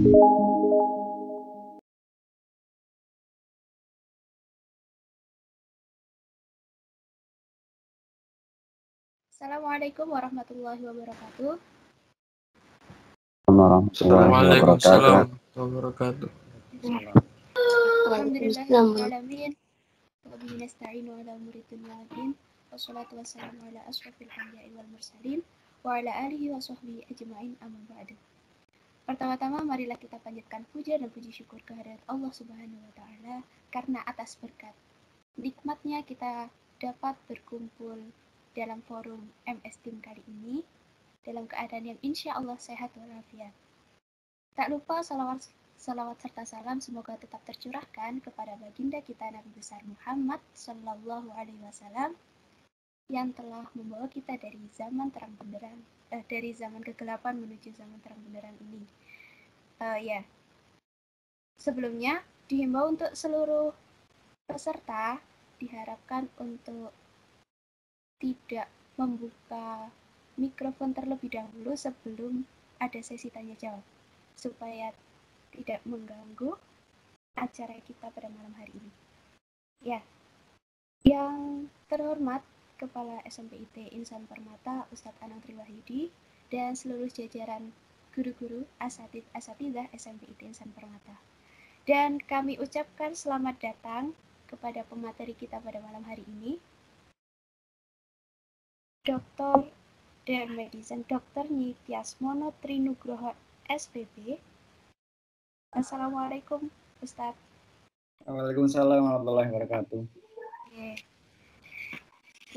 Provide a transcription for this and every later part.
Assalamualaikum warahmatullahi wabarakatuh. Waalaikumsalam wabarakatuh. Alhamdulillahirrahmanirrahim. Wabihi nasta'inu ala umuri dunya waddin. Wassalatu wassalamu ala asyrafil anbiya'i wal mursalin wa ala alihi wa sahbihi ajma'in, amma ba'du. Pertama-tama marilah kita panjatkan puja dan puji syukur kehadirat Allah Subhanahu wa taala karena atas berkat nikmatnya kita dapat berkumpul dalam forum MS Team kali ini dalam keadaan yang insya Allah sehat walafiat. Tak lupa salawat serta salam semoga tetap tercurahkan kepada baginda kita Nabi besar Muhammad Sallallahu Alaihi Wasallam yang telah membawa kita dari zaman terang benderang, dari zaman kegelapan menuju zaman terang benderang ini. Sebelumnya dihimbau untuk seluruh peserta diharapkan untuk tidak membuka mikrofon terlebih dahulu sebelum ada sesi tanya jawab supaya tidak mengganggu acara kita pada malam hari ini. Ya, yang terhormat Kepala SMPIT Insan Permata Ustadz Anang Triwahyudi dan seluruh jajaran guru-guru asatidzah SMPIT Insan Permata. Dan kami ucapkan selamat datang kepada pemateri kita pada malam hari ini, Dr. dan Medicine Dr. Nityasmono Trinugroho SPB. Assalamualaikum Ustadz. Waalaikumsalam warahmatullahi wabarakatuh.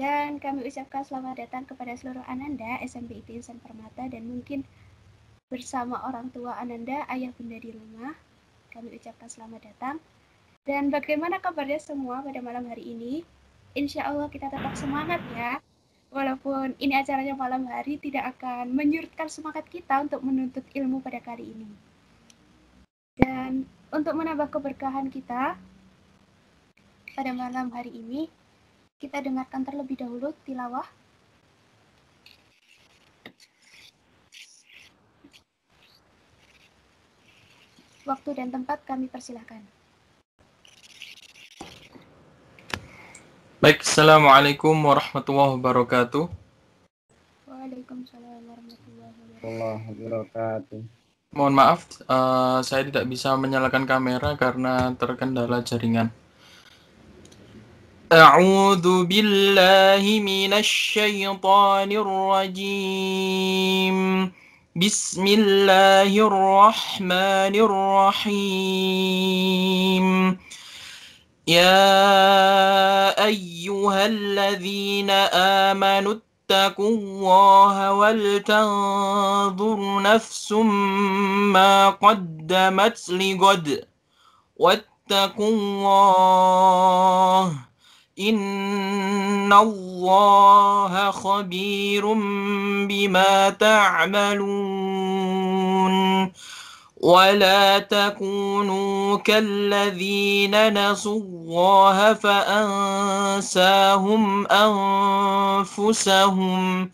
Dan kami ucapkan selamat datang kepada seluruh Ananda SMPIT Insan Permata dan mungkin bersama orang tua Ananda, ayah bunda di rumah. Kami ucapkan selamat datang. Dan bagaimana kabarnya semua pada malam hari ini? Insya Allah kita tetap semangat ya. Walaupun ini acaranya malam hari, tidak akan menyurutkan semangat kita untuk menuntut ilmu pada kali ini. Dan untuk menambah keberkahan kita pada malam hari ini, kita dengarkan terlebih dahulu tilawah. Waktu dan tempat kami persilahkan. Baik, Assalamualaikum warahmatullahi wabarakatuh. Waalaikumsalam warahmatullahi wabarakatuh. Mohon maaf, saya tidak bisa menyalakan kamera karena terkendala jaringan. A'udzu billahi minasy syaithanir rajim. Bismillahirrahmanirrahim. يا أيها الذين آمنوا اتقوا الله ولتنظر نفس ما قدمت لغد واتقوا الله إن الله خبير بما تعملون ولا تكونوا كالذين نسوا الله فأنساهم أنفسهم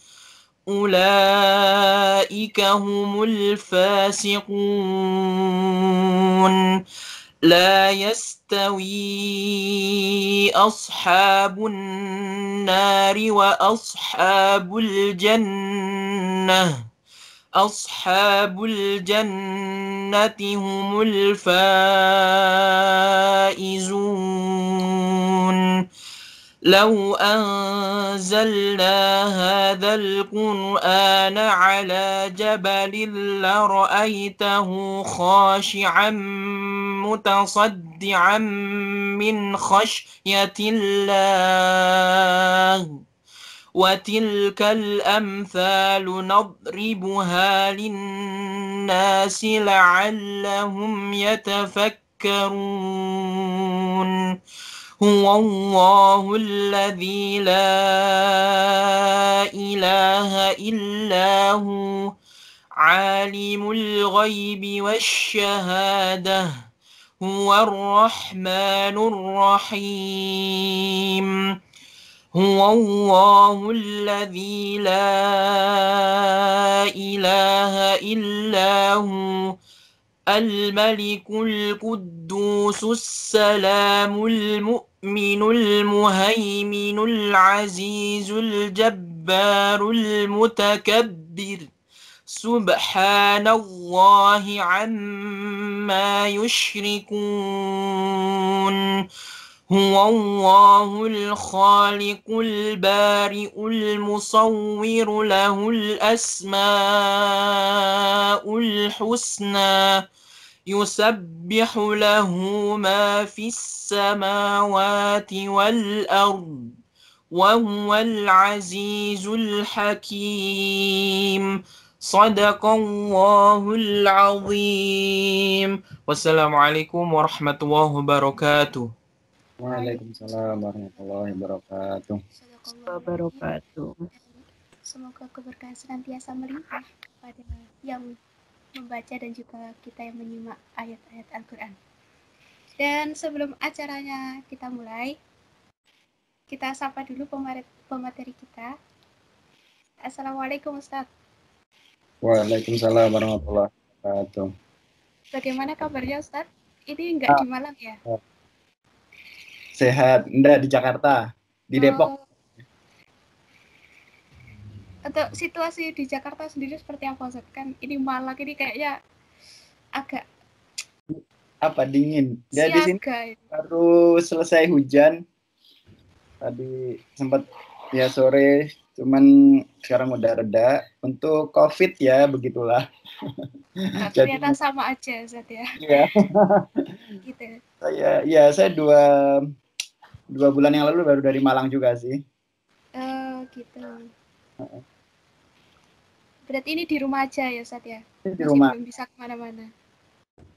أولئك هم الفاسقون لا يستوي أصحاب النار وأصحاب الجنة أصحاب الجنة هم الفائزون لو أنزلنا هذا القرآن على جبل لرأيته خاشعا متصدعا من خشية الله وتلك الأمثال نضربها للناس لعلهم يتفكرون هو الله الذي لا إله إلا هو عالم الغيب والشهادة هو الرحمن الرحيم هو الله الذي لا إله إلا هو الملك القدوس السلام المؤمن المهيمن العزيز الجبار المتكبر سبحان الله عما يشركون هو الله الخالق البارئ المصور له الأسماء الحسنى يسبح له ما في السماوات والأرض وهو العزيز الحكيم صدق الله العظيم والسلام عليكم ورحمة الله وبركاته. Waalaikumsalam warahmatullahi wabarakatuh. Wabarakatuh. Semoga keberkahan senantiasa melimpah pada yang membaca dan juga kita yang menyimak ayat-ayat Al-Quran. Dan sebelum acaranya kita mulai, kita sapa dulu pemateri kita. Assalamualaikum Ustadz. Waalaikumsalam warahmatullahi wabarakatuh. Bagaimana kabarnya Ustadz? Ini enggak di Malang ya? Sehat, enggak di Jakarta, di Depok. Untuk situasi di Jakarta sendiri seperti apa Ustadz? Kan ini Malang ini kayaknya agak dingin. Ya di sini baru selesai hujan. Tadi sempat ya sore, cuman sekarang udah reda. Untuk COVID ya begitulah. Ternyata sama aja Ustadz ya. Iya. Gitu. Saya dua bulan yang lalu baru dari Malang juga sih. Gitu. Berarti ini di rumah aja ya Ustadz ya? Di rumah. Belum bisa kemana-mana.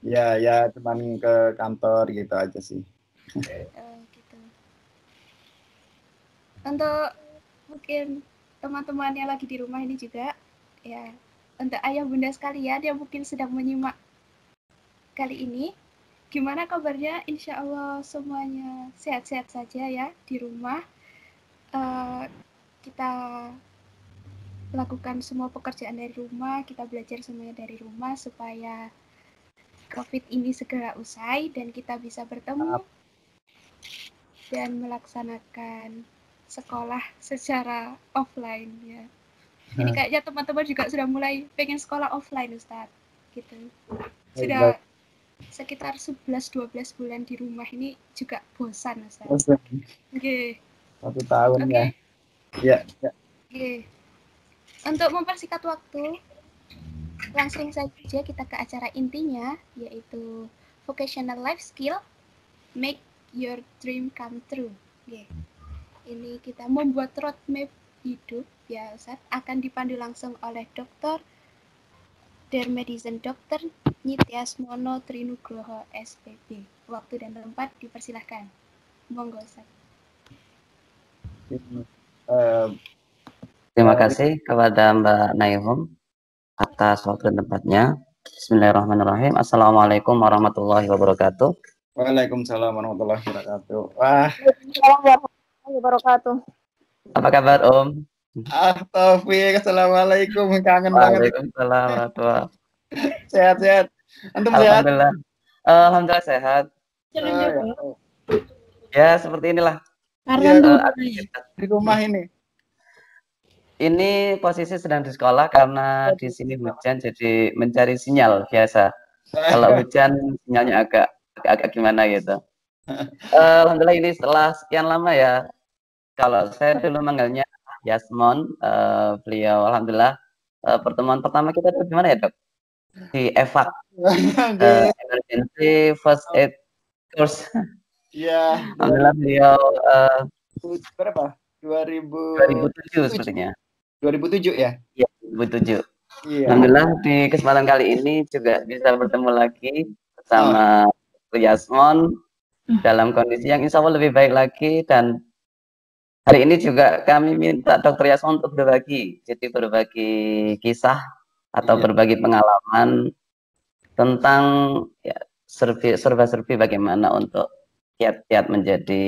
Ya cuman ke kantor gitu aja sih. Gitu. Untuk mungkin teman-teman yang lagi di rumah ini juga, ya untuk ayah bunda sekalian yang mungkin sedang menyimak kali ini, gimana kabarnya? Insya Allah semuanya sehat-sehat saja ya di rumah. Kita lakukan semua pekerjaan dari rumah, kita belajar semuanya dari rumah supaya COVID ini segera usai dan kita bisa bertemu dan melaksanakan sekolah secara offline ya. Ini kayaknya teman-teman juga sudah mulai pengen sekolah offline Ustadz gitu. Sudah sekitar 11-12 bulan di rumah ini juga bosan Ustadz. Oke. 1 tahun ya. Iya. Oke. Untuk mempersingkat waktu, langsung saja kita ke acara intinya, yaitu Vocational Life Skill, Make Your Dream Come True. Ini kita membuat roadmap hidup, ya Ustadz, akan dipandu langsung oleh Dr. Dermedicine Dr. Nityasmono Trinugroho SPP. Waktu dan tempat dipersilahkan. Monggo Ustadz. Terima kasih kepada Mbak Naihum atas waktu dan tempatnya. Bismillahirrahmanirrahim. Assalamualaikum warahmatullahi wabarakatuh. Waalaikumsalam warahmatullahi wabarakatuh. Waalaikumsalam warahmatullahi wabarakatuh. Apa kabar Om? Taufik, assalamualaikum. Kangen banget. Waalaikumsalam warahmatullahi. Sehat-sehat. Antum sehat? Alhamdulillah. Alhamdulillah sehat. Ya seperti inilah. Di rumah ini. Ini posisi sedang di sekolah karena di sini hujan, jadi mencari sinyal biasa. Kalau hujan sinyalnya agak gimana gitu. Alhamdulillah ini setelah sekian lama ya. Kalau saya dulu manggilnya Yasmon, beliau alhamdulillah pertemuan pertama kita itu gimana ya Dok? Di EVAC, Emergency First Aid Course. Iya. Alhamdulillah beliau berapa? 2007 sepertinya. 2007 ya? Iya, 2007. Iya. Alhamdulillah di kesempatan kali ini juga bisa bertemu lagi bersama Yasmon dalam kondisi yang insya Allah lebih baik lagi, dan hari ini juga kami minta Dr. Yasmon untuk berbagi kisah atau berbagi pengalaman tentang ya, serba-serbi bagaimana untuk kiat-kiat menjadi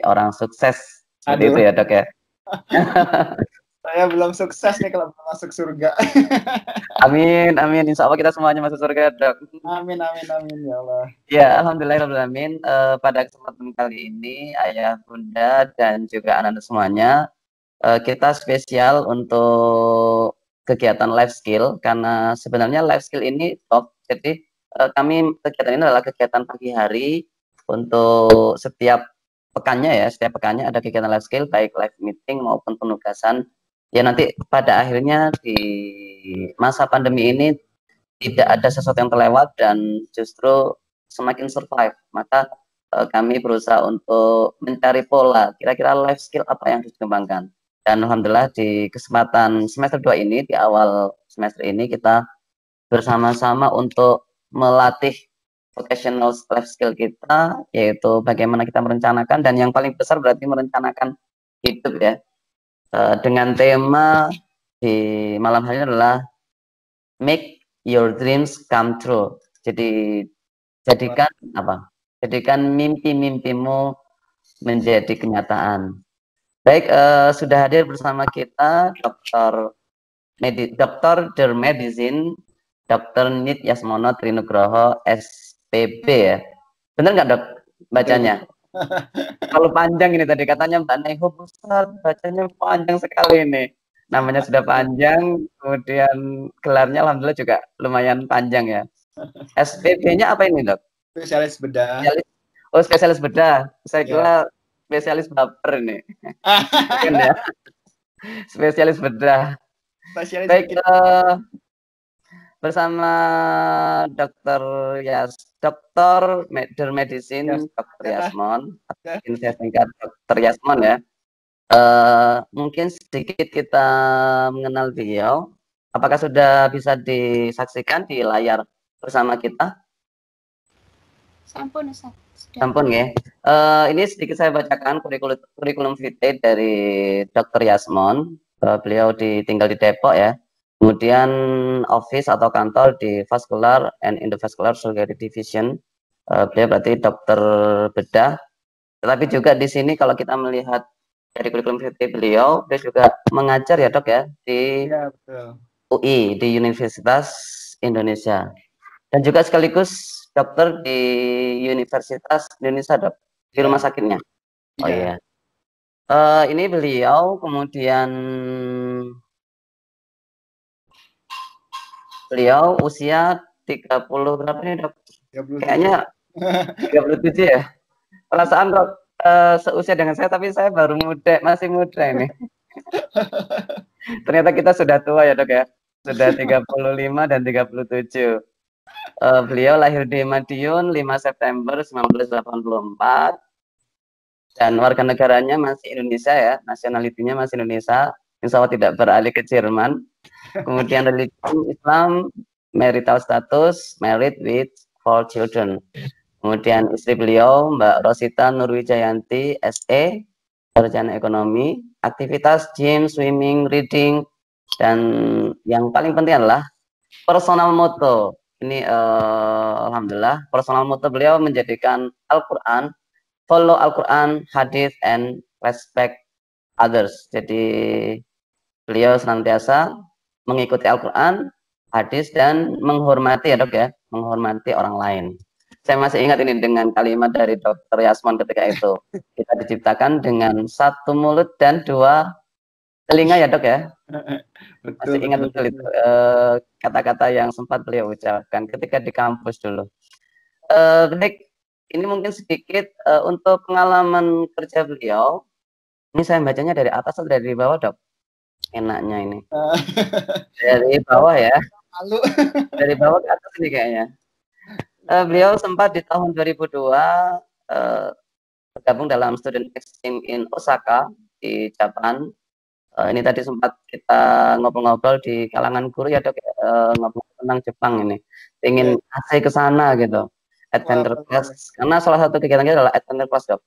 orang sukses. Seperti itu ya Dok ya. Saya belum sukses nih kalau belum masuk surga. Amin, amin. Insya Allah kita semuanya masuk surga, Dok. Amin, amin, amin ya Allah. Ya, alhamdulillahirobbilalamin. Pada kesempatan kali ini, ayah, bunda, dan juga anak-anak semuanya, kita spesial untuk kegiatan life skill karena sebenarnya life skill ini top. Jadi kegiatan ini adalah kegiatan pagi hari untuk setiap pekannya ya, setiap pekannya ada kegiatan life skill baik live meeting maupun penugasan. Ya nanti pada akhirnya di masa pandemi ini tidak ada sesuatu yang terlewat dan justru semakin survive. Maka kami berusaha untuk mencari pola kira-kira life skill apa yang harus dikembangkan. Dan alhamdulillah di kesempatan semester 2 ini, di awal semester ini kita bersama-sama untuk melatih vocational life skill kita, yaitu bagaimana kita merencanakan, dan yang paling besar berarti merencanakan hidup ya. Dengan tema di malam hari ini adalah make your dreams come true. Jadi jadikan apa? Jadikan mimpi-mimpimu menjadi kenyataan. Baik, sudah hadir bersama kita Dr. Der Medicine, Dr. Nit Yasmono Trinugroho, SPB ya. Benar nggak dok bacanya? Kalau panjang ini tadi katanya Mbak Neho Ustaz, bacanya panjang sekali ini. Namanya sudah panjang, kemudian gelarnya alhamdulillah juga lumayan panjang ya. SPB-nya apa ini dok? Spesialis bedah. Spesialis bedah. Saya kira spesialis baper ini. Mungkin ya. Spesialis bedah. Spesialis baik, bersama Dr. Der Medicine, Dr. Yasmon, ini saya singkat Dr. Yasmon ya. Mungkin sedikit kita mengenal beliau. Apakah sudah bisa disaksikan di layar bersama kita? Sampun, Ustaz. Sampun ya. Ini sedikit saya bacakan kurikulum vitae dari Dr. Yasmon. Beliau tinggal di Depok ya. Kemudian office atau kantor di Vascular and Endovascular Surgery Division. Beliau berarti dokter bedah. Tetapi juga di sini kalau kita melihat dari kurikulum vitae beliau juga mengajar ya dok ya di UI, di Universitas Indonesia. Dan juga sekaligus dokter di Universitas Indonesia dok, di rumah sakitnya. Oh iya. Ini beliau kemudian beliau usia 30 berapa nih dok? 37. Kayaknya 37 ya. Perasaan dok seusia dengan saya, tapi saya baru muda, masih muda ini. Ternyata kita sudah tua ya dok ya. Sudah 35 dan 37. Beliau lahir di Madiun 5 September 1984. Dan warga negaranya masih Indonesia ya. Nasionalitinya masih Indonesia. Insya Allah tidak beralih ke Jerman. Kemudian religi Islam, marital status, married with 4 children. Kemudian istri beliau, Mbak Rosita Nurwijayanti, SE, sarjana ekonomi, aktivitas gym, swimming, reading, dan yang paling penting adalah personal motto. Ini alhamdulillah, personal motto beliau menjadikan Al-Quran, follow Al-Quran, hadis, and respect others. Jadi beliau senantiasa mengikuti Al-Quran, hadis, dan menghormati ya dok ya, menghormati orang lain. Saya masih ingat ini dengan kalimat dari Dr. Yasmon ketika itu. Kita diciptakan dengan 1 mulut dan 2 telinga ya dok ya. Masih ingat betul itu kata-kata yang sempat beliau ucapkan ketika di kampus dulu. Baik, ini mungkin sedikit untuk pengalaman kerja beliau. Ini saya bacanya dari atas atau dari bawah dok? Enaknya ini. Dari bawah ya. Dari bawah ke atas ini kayaknya. Beliau sempat di tahun 2002 bergabung dalam student exchange in Osaka di Jepang. Ini tadi sempat kita ngobrol-ngobrol di kalangan guru ya dok, ngobrol tentang Jepang ini. Ingin AC ke sana gitu, adventure class. Karena salah satu kegiatan kita adalah adventure class dok.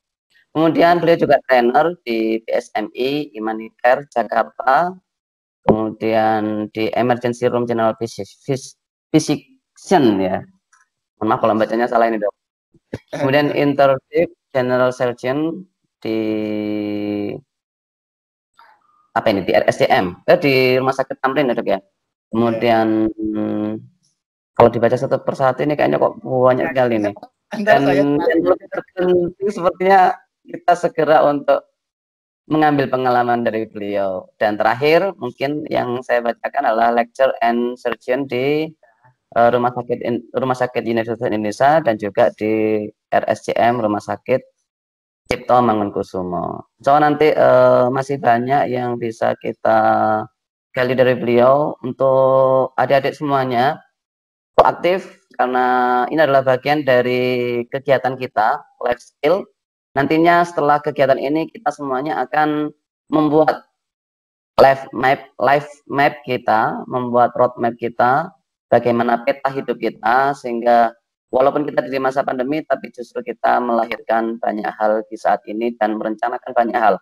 Kemudian beliau juga trainer di PSMI, Imanicare, Jakarta. Kemudian di Emergency Room General Physician ya. Maaf kalau bacanya salah ini dok. Kemudian Internship General Surgeon di apa ini di RSCM, di Rumah Sakit Tamrin ya Dok ya. Kemudian kalau dibaca satu persatu ini kayaknya kok banyak sekali nih. Dan yang lebih terpenting sepertinya kita segera untuk mengambil pengalaman dari beliau. Dan terakhir mungkin yang saya bacakan adalah lecture and surgeon di Rumah Sakit Universitas Indonesia dan juga di RSCM Rumah Sakit Cipto Mangunkusumo. So nanti masih banyak yang bisa kita gali dari beliau. Untuk adik-adik semuanya proaktif karena ini adalah bagian dari kegiatan kita life skill. Nantinya setelah kegiatan ini kita semuanya akan membuat life map kita, membuat roadmap kita, bagaimana peta hidup kita, sehingga walaupun kita di masa pandemi, tapi justru kita melahirkan banyak hal di saat ini dan merencanakan banyak hal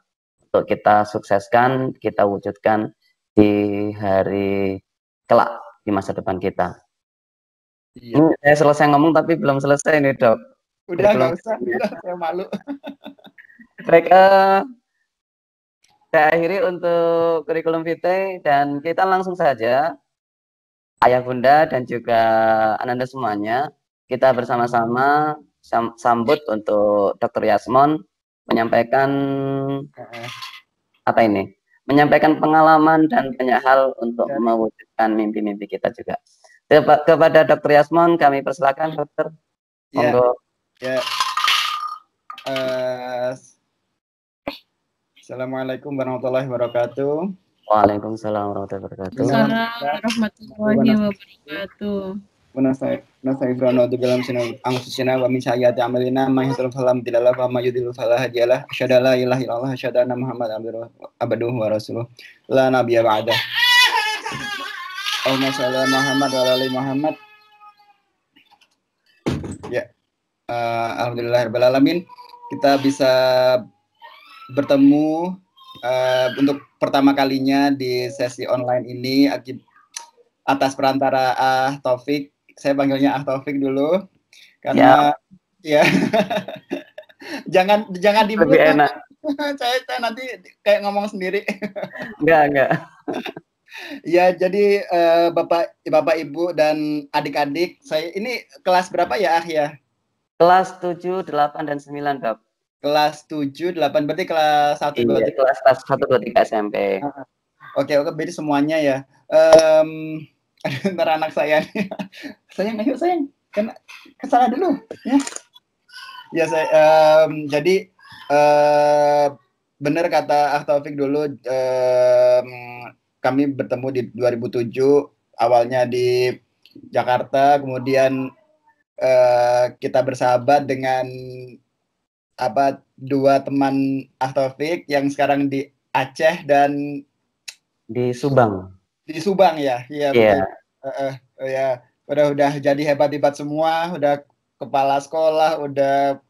untuk kita sukseskan, kita wujudkan di hari kelak di masa depan kita. Ini saya selesai ngomong tapi belum selesai nih Dok. Udah nggak usah, udah saya malu. Baik, saya akhiri untuk kurikulum vitae dan kita langsung saja Ayah Bunda dan juga Ananda semuanya, kita bersama-sama sambut untuk Dr. Yasmon menyampaikan apa ini? Menyampaikan pengalaman dan banyak hal untuk mewujudkan mimpi-mimpi kita juga. Kepada Dr. Yasmon kami persilakan Dokter. Monggo. Ya. Assalamualaikum warahmatullahi wabarakatuh. Waalaikumsalam warahmatullahi wabarakatuh. Warahmatullahi wabarakatuh. Nastaghfirullaha bilam anfusina wa min sayyiati a'malina may yahdihillahu fala mudilla lahu wa may yudlil fala hadiya lahu asyhadu an la ilaha illallah asyhadu anna muhammadan abduhu wa rasuluh la nabiyya ba'da. Allahumma shalli ala Muhammad wa ala ali Muhammad. Ya. Alhamdulillahirabbil alamin. Kita bisa bertemu untuk pertama kalinya di sesi online ini atas perantara Taufik. Saya panggilnya Taufik dulu karena ya jangan di lebih enak. saya nanti kayak ngomong sendiri. Enggak. Ya, jadi Bapak Ibu dan adik-adik, saya ini kelas berapa ya, ya? Kelas 7, 8 dan 9, Dok. Kelas 7, 8 berarti kelas 1 2 3. Kelas 1 2 3 SMP. Oke, berarti semuanya ya. Ntar anak saya nih. Sayang. Kan kesana dulu ya. Ya saya jadi benar kata Taufik dulu, kami bertemu di 2007 awalnya di Jakarta, kemudian kita bersahabat dengan dua teman Taufik yang sekarang di Aceh dan di Subang. Di Subang ya. Iya. Ya, udah jadi hebat semua, udah kepala sekolah, udah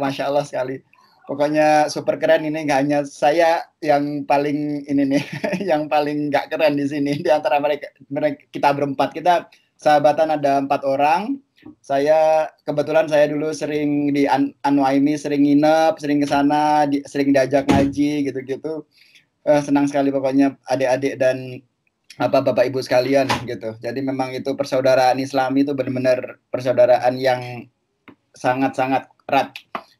Masya Allah sekali. Pokoknya super keren ini, nggak hanya saya yang paling ini nih, yang paling nggak keren di sini di antara mereka kita berempat. Kita sahabatan ada 4 orang. Kebetulan saya dulu sering di Anuaimi, sering nginep, sering kesana, sering diajak ngaji gitu-gitu. Senang sekali pokoknya adik-adik dan Bapak Ibu sekalian gitu. Jadi memang itu persaudaraan Islam itu benar-benar persaudaraan yang sangat-sangat erat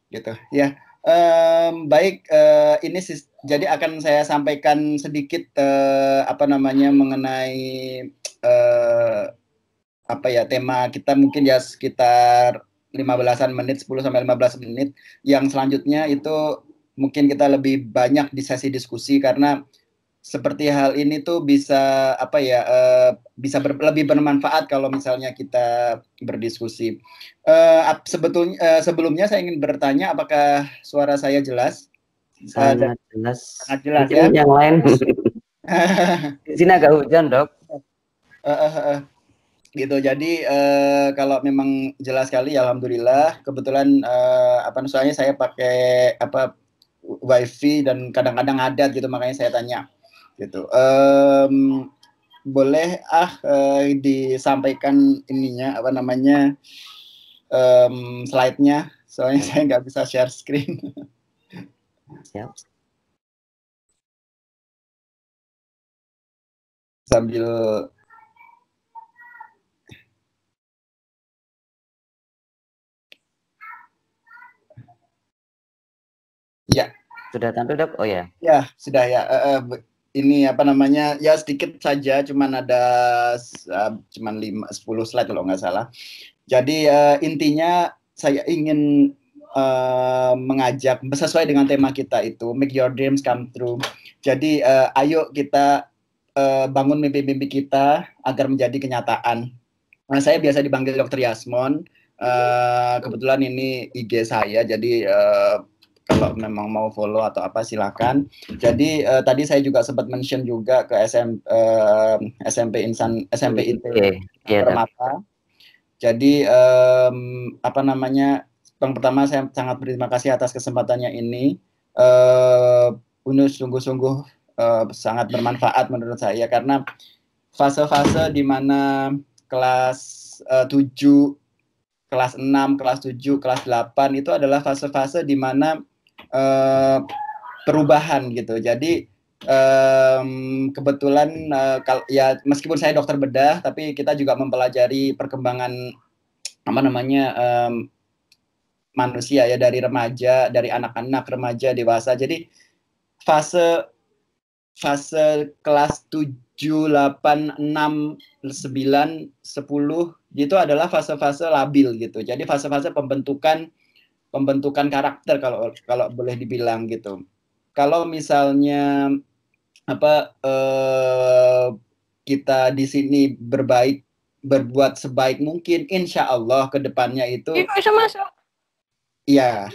gitu ya. Baik, ini jadi akan saya sampaikan sedikit mengenai tema kita mungkin ya sekitar 15-an menit, 10 sampai 15 menit. Yang selanjutnya itu mungkin kita lebih banyak di sesi diskusi karena seperti hal ini tuh bisa lebih bermanfaat kalau misalnya kita berdiskusi. Sebelumnya saya ingin bertanya apakah suara saya jelas? Sangat jelas. Sangat jelas ya. Yang lain. Di sini agak hujan, Dok. Gitu. Jadi kalau memang jelas sekali, alhamdulillah. Kebetulan soalnya saya pakai wifi dan kadang-kadang adat gitu, makanya saya tanya gitu. Boleh disampaikan ininya slide-nya, soalnya saya nggak bisa share screen. Siap. sambil ya. Sudah tampil, Dok? Oh ya. Ya, sudah ya. Ini apa namanya? Ya sedikit saja, cuman ada cuman 10 slide kalau nggak salah. Jadi intinya saya ingin mengajak sesuai dengan tema kita itu make your dreams come true. Jadi ayo kita bangun mimpi-mimpi kita agar menjadi kenyataan. Saya biasa dipanggil Dr. Yasmon. Kebetulan ini IG saya, jadi kalau memang mau follow atau apa silakan. Jadi tadi saya juga sempat mention juga ke SMP IT Permata. Jadi apa namanya? Yang pertama saya sangat berterima kasih atas kesempatannya ini. Sungguh-sungguh sangat bermanfaat menurut saya karena fase-fase di mana kelas 7, kelas 6, kelas 7, kelas 8 itu adalah fase-fase di mana perubahan gitu. Jadi kebetulan ya meskipun saya dokter bedah, tapi kita juga mempelajari perkembangan apa namanya manusia ya, dari remaja, dari anak-anak, remaja, dewasa. Jadi fase kelas 7, 8, 6, 9, 10 itu adalah fase-fase labil gitu. Jadi fase-fase pembentukan karakter kalau boleh dibilang gitu. Kalau misalnya apa kita di sini berbuat sebaik mungkin, insya Allah ke depannya itu iya,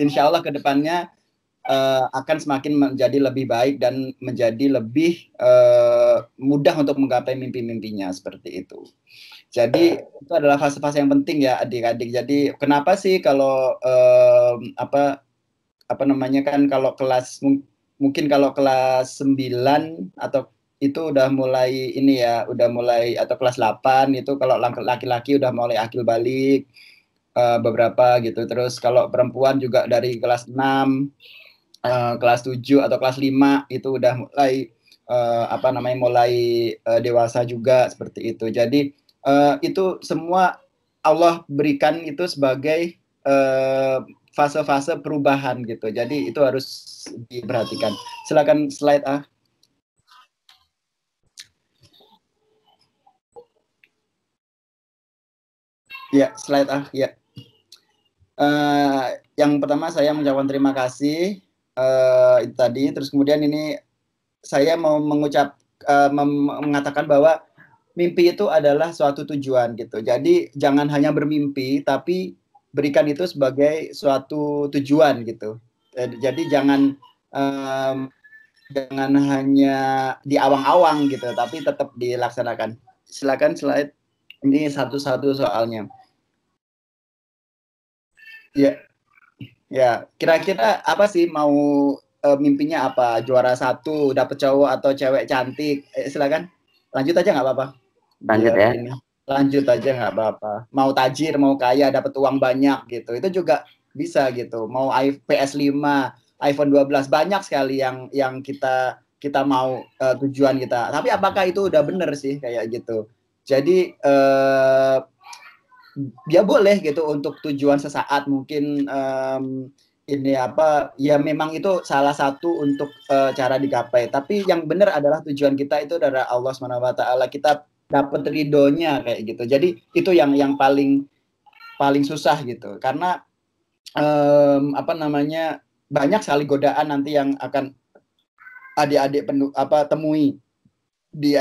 insya Allah ke depannya akan semakin menjadi lebih baik dan menjadi lebih mudah untuk menggapai mimpi-mimpinya seperti itu. Jadi itu adalah fase-fase yang penting ya adik-adik. Jadi kenapa sih kalau apa namanya kan kalau mungkin kalau kelas 9 atau itu udah mulai ini ya, udah mulai, atau kelas 8 itu kalau laki-laki udah mulai akil balik beberapa gitu. Terus kalau perempuan juga dari kelas 6, kelas 7 atau kelas 5 itu udah mulai apa namanya mulai dewasa juga seperti itu. Jadi itu semua Allah berikan itu sebagai fase-fase perubahan gitu. Jadi itu harus diperhatikan. Silakan slide A. Ya, slide A. Ya. Yang pertama saya mengucapkan terima kasih itu tadi. Terus kemudian ini saya mau mengatakan bahwa mimpi itu adalah suatu tujuan gitu. Jadi jangan hanya bermimpi, tapi berikan itu sebagai suatu tujuan gitu. Jadi jangan hanya di awang-awang gitu, tapi tetap dilaksanakan. Silakan slide. Ini satu-satu soalnya. Ya, ya. Kira-kira apa sih mau mimpinya apa? Juara 1, dapet cowok atau cewek cantik? Silakan. Lanjut aja nggak apa-apa. Lanjut ya. Ini. Lanjut aja nggak apa-apa. Mau tajir, mau kaya, dapat uang banyak gitu. Itu juga bisa gitu. Mau PS5, iPhone 12, banyak sekali yang kita mau tujuan kita. Tapi apakah itu udah bener sih kayak gitu? Jadi dia boleh gitu untuk tujuan sesaat mungkin ini apa ya, memang itu salah satu untuk cara digapai. Tapi yang benar adalah tujuan kita itu adalah Allah SWT. Kita dapat ridhonya kayak gitu. Jadi itu yang paling susah gitu. Karena apa namanya banyak sekali godaan nanti yang akan adik-adik temui di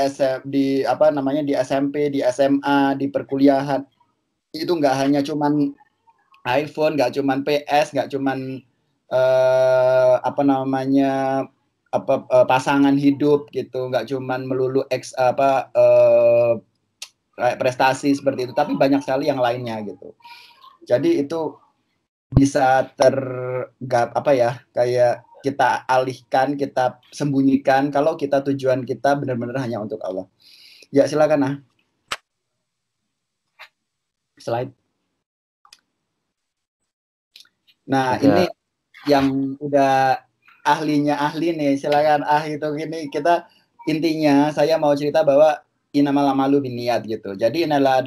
apa namanya di SMP, di SMA, di perkuliahan. Itu nggak hanya cuman iPhone, nggak cuman PS, nggak cuman apa namanya pasangan hidup gitu, nggak cuman melulu prestasi seperti itu, tapi banyak sekali yang lainnya gitu. Jadi itu bisa kayak kita alihkan, kita sembunyikan kalau tujuan kita benar-benar hanya untuk Allah. Ya silakan nah. Slide. Nah, ini yang udah ahlinya ahli nih. Silakan itu gini, kita intinya saya mau cerita bahwa innamal a'malu binniyat gitu. Jadi ini adalah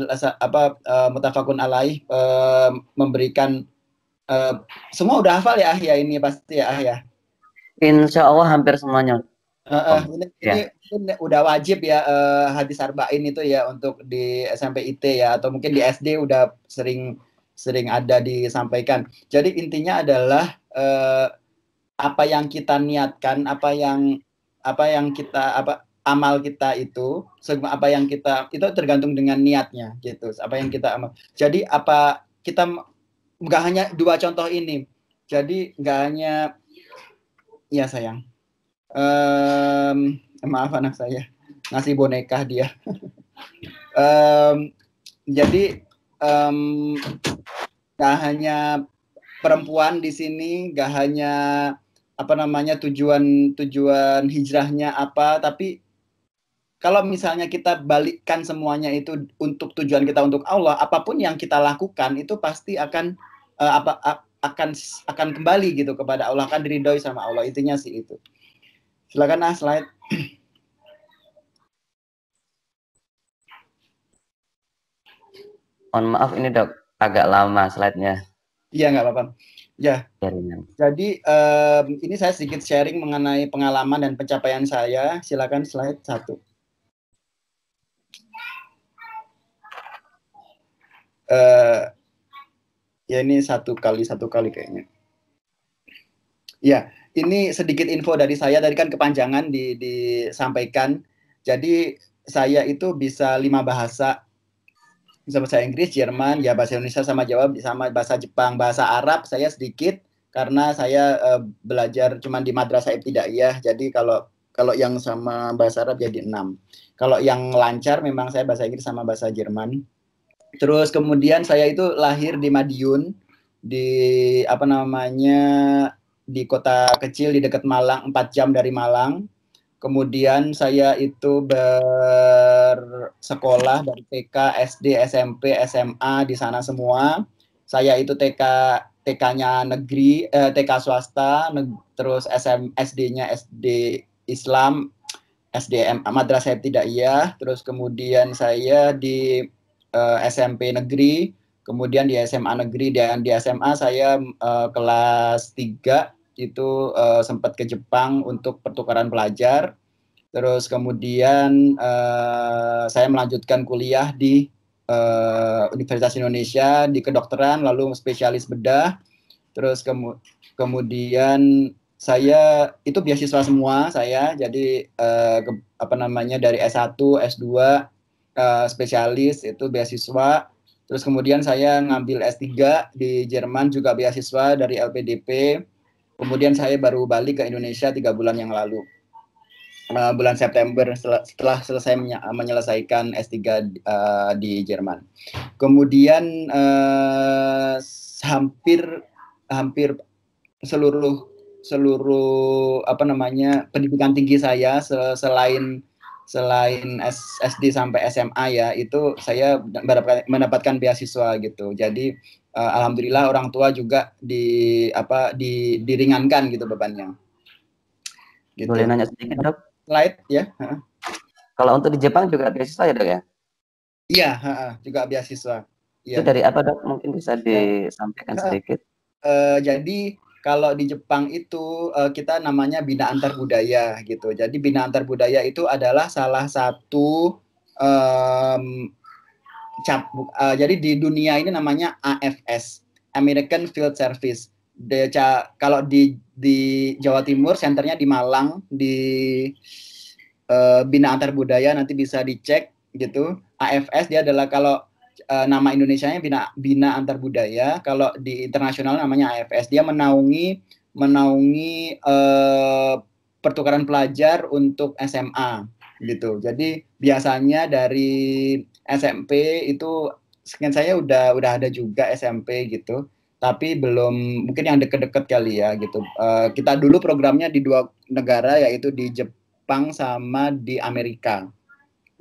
mutafakun alaih, memberikan semua udah hafal ya ini pasti ya. Insya Allah hampir semuanya. Ini udah wajib ya, hadis arba'in itu ya untuk di SMP IT ya, atau mungkin di SD udah sering ada disampaikan. Jadi intinya adalah apa yang kita niatkan, apa yang kita amal kita itu, apa yang kita itu tergantung dengan niatnya gitu. Apa yang kita amal. Jadi apa kita nggak hanya 2 contoh ini. Jadi nggak hanya ya sayang. Maaf anak saya ngasih boneka dia. Jadi gak hanya perempuan di sini, gak hanya tujuan hijrahnya apa, tapi kalau misalnya kita balikkan semuanya itu untuk tujuan kita untuk Allah, apapun yang kita lakukan itu pasti akan akan kembali gitu kepada Allah, akan diridhoi sama Allah. Intinya sih itu. Silakan slide. Mohon maaf ini Dok, agak lama slide-nya. Iya, nggak apa-apa. Ya. Jaringan. Jadi ini saya sedikit sharing mengenai pengalaman dan pencapaian saya. Silakan slide 1. Ya ini satu kali kayaknya. Ya, ini sedikit info dari saya. Tadi kan kepanjangan disampaikan. Jadi saya itu bisa 5 bahasa. Bisa bahasa Inggris, Jerman, ya bahasa Indonesia sama Jawa, sama bahasa Jepang, bahasa Arab saya sedikit karena saya belajar cuma di madrasah ibtidaiyah. Jadi kalau yang sama bahasa Arab jadi 6. Kalau yang lancar memang saya bahasa Inggris sama bahasa Jerman. Terus kemudian saya itu lahir di Madiun, di di kota kecil di dekat Malang, 4 jam dari Malang. Kemudian saya itu bersekolah dari TK, SD, SMP, SMA di sana semua. Saya itu TK-nya negeri, TK swasta, terus SD-nya SD Islam, SDM Madrasah Ibtidaiyah, terus kemudian saya di SMP negeri, kemudian di SMA negeri, dan di SMA saya kelas 3 itu sempat ke Jepang untuk pertukaran pelajar. Terus kemudian saya melanjutkan kuliah di Universitas Indonesia di kedokteran, lalu spesialis bedah. Terus kemudian saya itu beasiswa semua saya, jadi dari S1, S2 spesialis itu beasiswa. Terus kemudian saya ngambil S3 di Jerman juga beasiswa dari LPDP. Kemudian saya baru balik ke Indonesia 3 bulan yang lalu, bulan September setelah selesai menyelesaikan S3 di Jerman. Kemudian hampir seluruh pendidikan tinggi saya selain SD sampai SMA ya, itu saya mendapatkan beasiswa gitu. Jadi alhamdulillah orang tua juga diringankan gitu bebannya. Gitu. Boleh nanya sedikit Dok? Slide ya. Kalau untuk di Jepang juga beasiswa ya Dok ya? Iya, juga beasiswa. Itu dari apa Dok? Mungkin bisa disampaikan sedikit. Jadi kalau di Jepang itu kita namanya bina antar budaya gitu. Jadi bina antar budaya itu adalah salah satu jadi di dunia ini namanya AFS, American Field Service. Kalau di Jawa Timur, senternya di Malang, di Bina Antar Budaya, nanti bisa dicek gitu. AFS dia adalah, kalau nama Indonesianya Bina Antar Budaya, kalau di internasional namanya AFS. Dia menaungi pertukaran pelajar untuk SMA gitu. Jadi biasanya dari SMP itu sekian saya udah ada juga SMP gitu, tapi belum, mungkin yang deket-deket kali ya gitu. Kita dulu programnya di 2 negara, yaitu di Jepang sama di Amerika.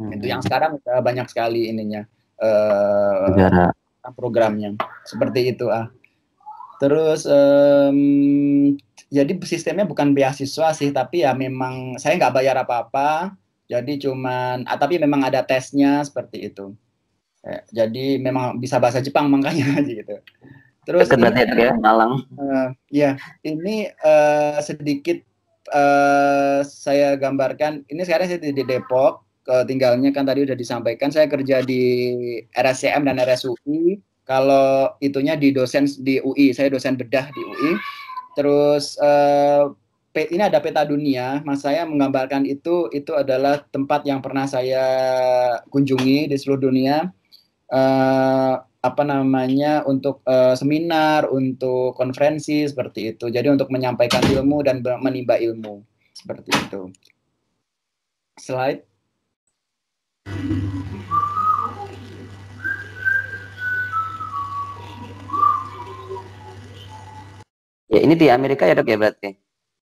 Itu yang sekarang udah banyak sekali ininya programnya seperti itu. Terus jadi sistemnya bukan beasiswa sih, tapi ya memang saya nggak bayar apa-apa. Jadi tapi memang ada tesnya seperti itu. Jadi memang bisa bahasa Jepang makanya gitu. Terus berarti ya Malang. Ya, ini sedikit saya gambarkan. Ini sekarang saya di Depok. Tinggalnya kan tadi udah disampaikan. Saya kerja di RSCM dan RSUI. Kalau itunya di dosen di UI. Saya dosen bedah di UI. Terus ini ada peta dunia. Mas saya menggambarkan itu adalah tempat yang pernah saya kunjungi di seluruh dunia. Untuk seminar, untuk konferensi seperti itu. Jadi untuk menyampaikan ilmu dan menimba ilmu seperti itu. Slide. Ya, ini di Amerika ya Dok ya berarti?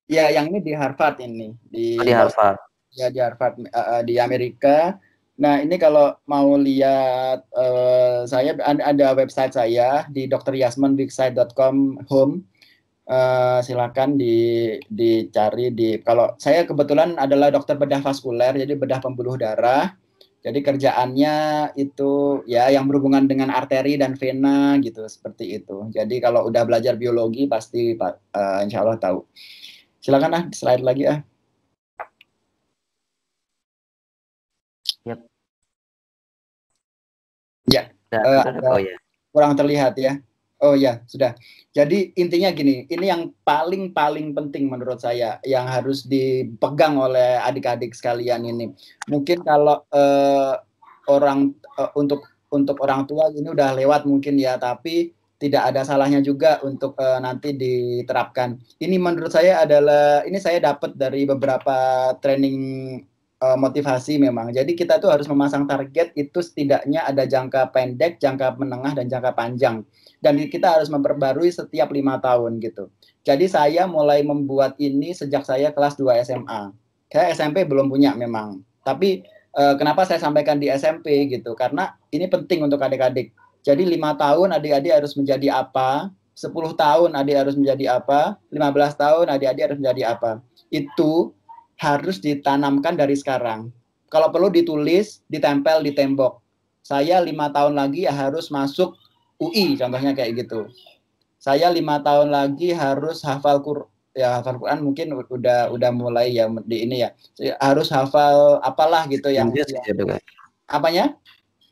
Ya, yang ini di Harvard ini. Di Harvard. Ya, di Harvard di Amerika. Nah, ini kalau mau lihat saya ada website saya di dryasmonwixsite.com home. Silakan dicari kalau saya kebetulan adalah dokter bedah vaskuler, jadi bedah pembuluh darah. Jadi kerjaannya itu ya yang berhubungan dengan arteri dan vena gitu, seperti itu. Jadi kalau udah belajar biologi pasti insya Allah tahu. Silakan slide lagi . Yep. Ya, kurang terlihat ya. Oh ya, sudah. Jadi intinya gini, ini yang paling penting menurut saya yang harus dipegang oleh adik-adik sekalian ini. Mungkin kalau untuk orang tua ini udah lewat mungkin ya, tapi tidak ada salahnya juga untuk nanti diterapkan. Ini menurut saya ini saya dapat dari beberapa training motivasi memang. Jadi kita tuh harus memasang target itu setidaknya ada jangka pendek, jangka menengah, dan jangka panjang. Dan kita harus memperbarui setiap 5 tahun gitu. Jadi saya mulai membuat ini sejak saya kelas 2 SMA. Saya SMP belum punya memang. Tapi kenapa saya sampaikan di SMP gitu? Karena ini penting untuk adik-adik. Jadi 5 tahun adik-adik harus menjadi apa? 10 tahun adik harus menjadi apa? 15 tahun adik-adik harus menjadi apa? Itu harus ditanamkan dari sekarang. Kalau perlu ditulis, ditempel di tembok. Saya 5 tahun lagi harus masuk UI, contohnya kayak gitu. Saya 5 tahun lagi harus hafal Quran mungkin udah mulai ya di ini ya. Harus hafal apalah gitu yang apanya?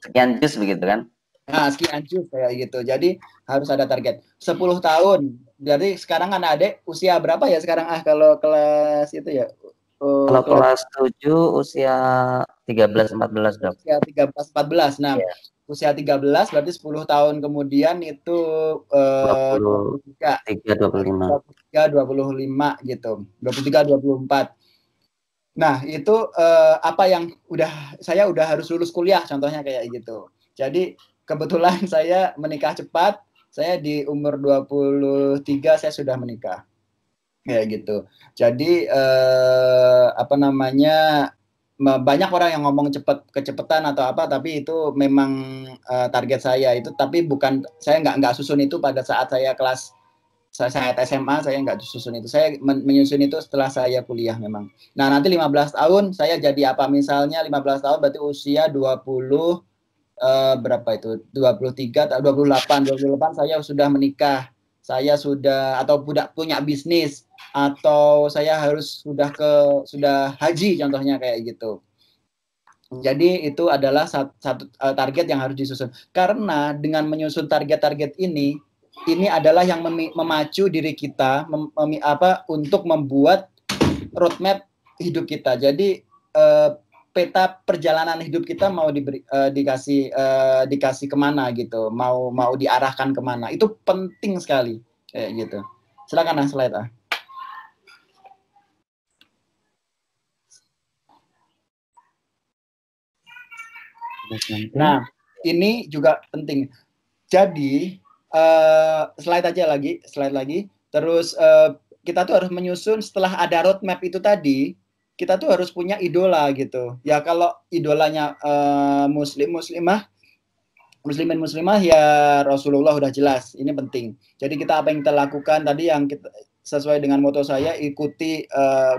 Sekian juz begitu kan? Nah, sekian juz kayak gitu. Jadi harus ada target. 10 tahun. Jadi sekarang anak-adik usia berapa ya sekarang kalau kelas itu ya? Kalau kelas 7 usia 13-14 Dok. Usia 13-14. Nah, usia 13 berarti 10 tahun kemudian itu 23, 25 gitu. 23, 24. Nah, itu apa yang saya udah harus lulus kuliah contohnya kayak gitu. Jadi kebetulan saya menikah cepat. Saya di umur 23 saya sudah menikah. Kayak gitu. Jadi banyak orang yang ngomong kecepetan atau apa, tapi itu memang target saya itu. Tapi saya nggak susun itu pada saat saya kelas saya SMA, saya nggak susun itu. Saya menyusun itu setelah saya kuliah memang. Nah, nanti 15 tahun saya jadi apa? Misalnya 15 tahun berarti usia 20 berapa itu? 23 atau 28 saya sudah menikah. Saya sudah atau punya bisnis, atau saya sudah haji contohnya kayak gitu. Jadi itu adalah satu target yang harus disusun. Karena dengan menyusun target-target ini adalah yang memacu diri kita untuk membuat roadmap hidup kita. Jadi peta perjalanan hidup kita mau dikasih kemana gitu, mau diarahkan kemana, itu penting sekali kayak gitu. Silakan slide . Nah, ini juga penting. Jadi slide lagi. Terus kita tuh harus menyusun setelah ada roadmap itu tadi. Kita tuh harus punya idola gitu. Ya kalau idolanya muslimah ya Rasulullah udah jelas. Ini penting. Jadi apa yang kita lakukan tadi yang sesuai dengan moto saya, ikuti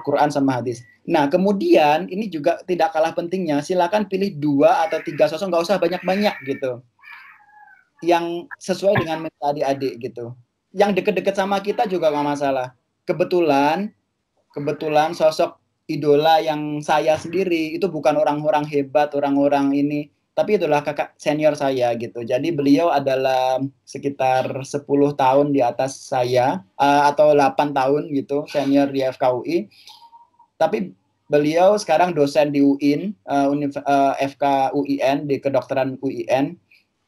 Quran sama hadis. Nah, kemudian ini juga tidak kalah pentingnya, silakan pilih 2 atau 3 sosok, nggak usah banyak-banyak gitu, yang sesuai dengan minat adik-adik gitu. Yang deket-deket sama kita juga nggak masalah. Kebetulan sosok idola yang saya sendiri itu bukan orang-orang hebat, orang-orang ini, tapi itulah kakak senior saya gitu. Jadi beliau adalah sekitar 10 tahun di atas saya, atau 8 tahun gitu, senior di FKUI. Tapi beliau sekarang dosen di UIN, FKUIN, di kedokteran UIN.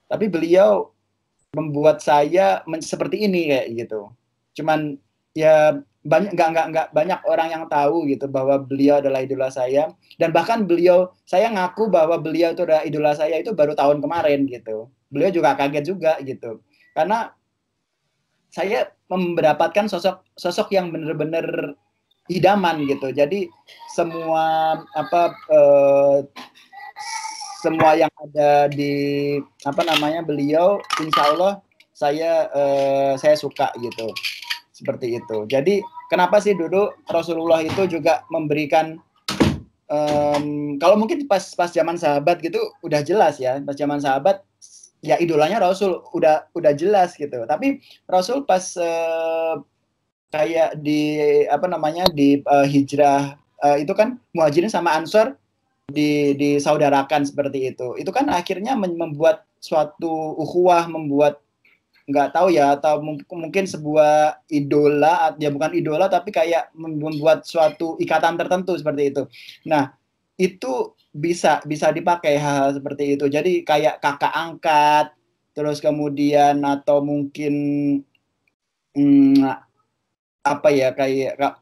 Tapi beliau membuat saya seperti ini kayak gitu. Cuman ya nggak banyak orang yang tahu gitu bahwa beliau adalah idola saya, dan bahkan saya ngaku bahwa beliau itu adalah idola saya itu baru tahun kemarin gitu. Beliau juga kaget juga gitu, karena saya mendapatkan sosok yang benar-benar idaman gitu. Jadi semua semua yang ada di beliau, insya Allah saya suka gitu, seperti itu. Jadi kenapa sih dulu Rasulullah itu juga memberikan, kalau mungkin pas zaman sahabat gitu udah jelas ya, pas zaman sahabat ya idolanya Rasul udah jelas gitu. Tapi Rasul pas kayak di hijrah, itu kan Muhajirin sama Ansor disaudarakan seperti itu. Itu kan akhirnya membuat suatu ukhuwah, membuat nggak tahu ya, atau mungkin sebuah idola, ya bukan idola tapi kayak membuat suatu ikatan tertentu seperti itu. Nah, itu bisa dipakai hal-hal seperti itu. Jadi kayak kakak angkat, terus kemudian atau mungkin kayak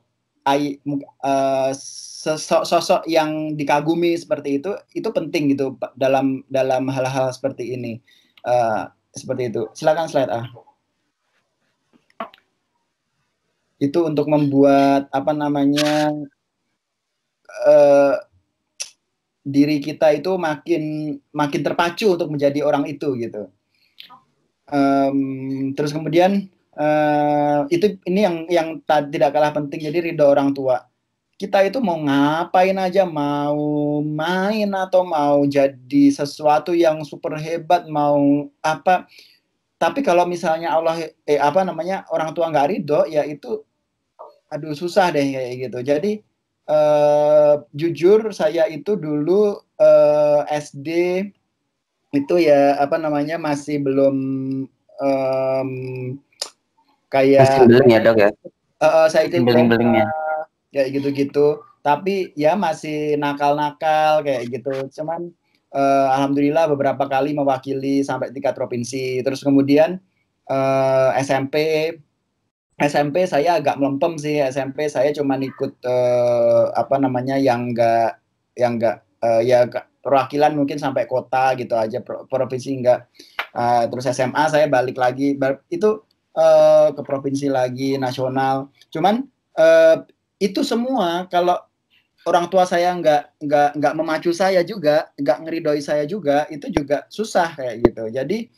sosok yang dikagumi seperti itu penting gitu dalam hal-hal seperti ini. Seperti itu. Silakan slide A. Itu untuk membuat diri kita itu makin terpacu untuk menjadi orang itu gitu. Terus kemudian ini yang tidak kalah penting, jadi ridho orang tua. Kita itu mau ngapain aja, mau main atau mau jadi sesuatu yang super hebat, mau apa, tapi kalau misalnya orang tua nggak ridho, ya itu aduh susah deh kayak gitu. Jadi jujur saya itu dulu SD itu ya masih belum kayak masih beling ya dok ya, saya ikut beling-belingnya kayak gitu-gitu, tapi ya masih nakal-nakal kayak gitu. Cuman alhamdulillah beberapa kali mewakili sampai tingkat provinsi. Terus kemudian SMP saya agak melempem sih. SMP saya cuma ikut yang enggak perwakilan mungkin sampai kota gitu aja, provinsi enggak. Terus SMA saya balik lagi itu ke provinsi lagi, nasional. Cuman itu semua kalau orang tua saya nggak memacu saya juga, nggak ngeridoi saya juga, itu juga susah kayak gitu. Jadi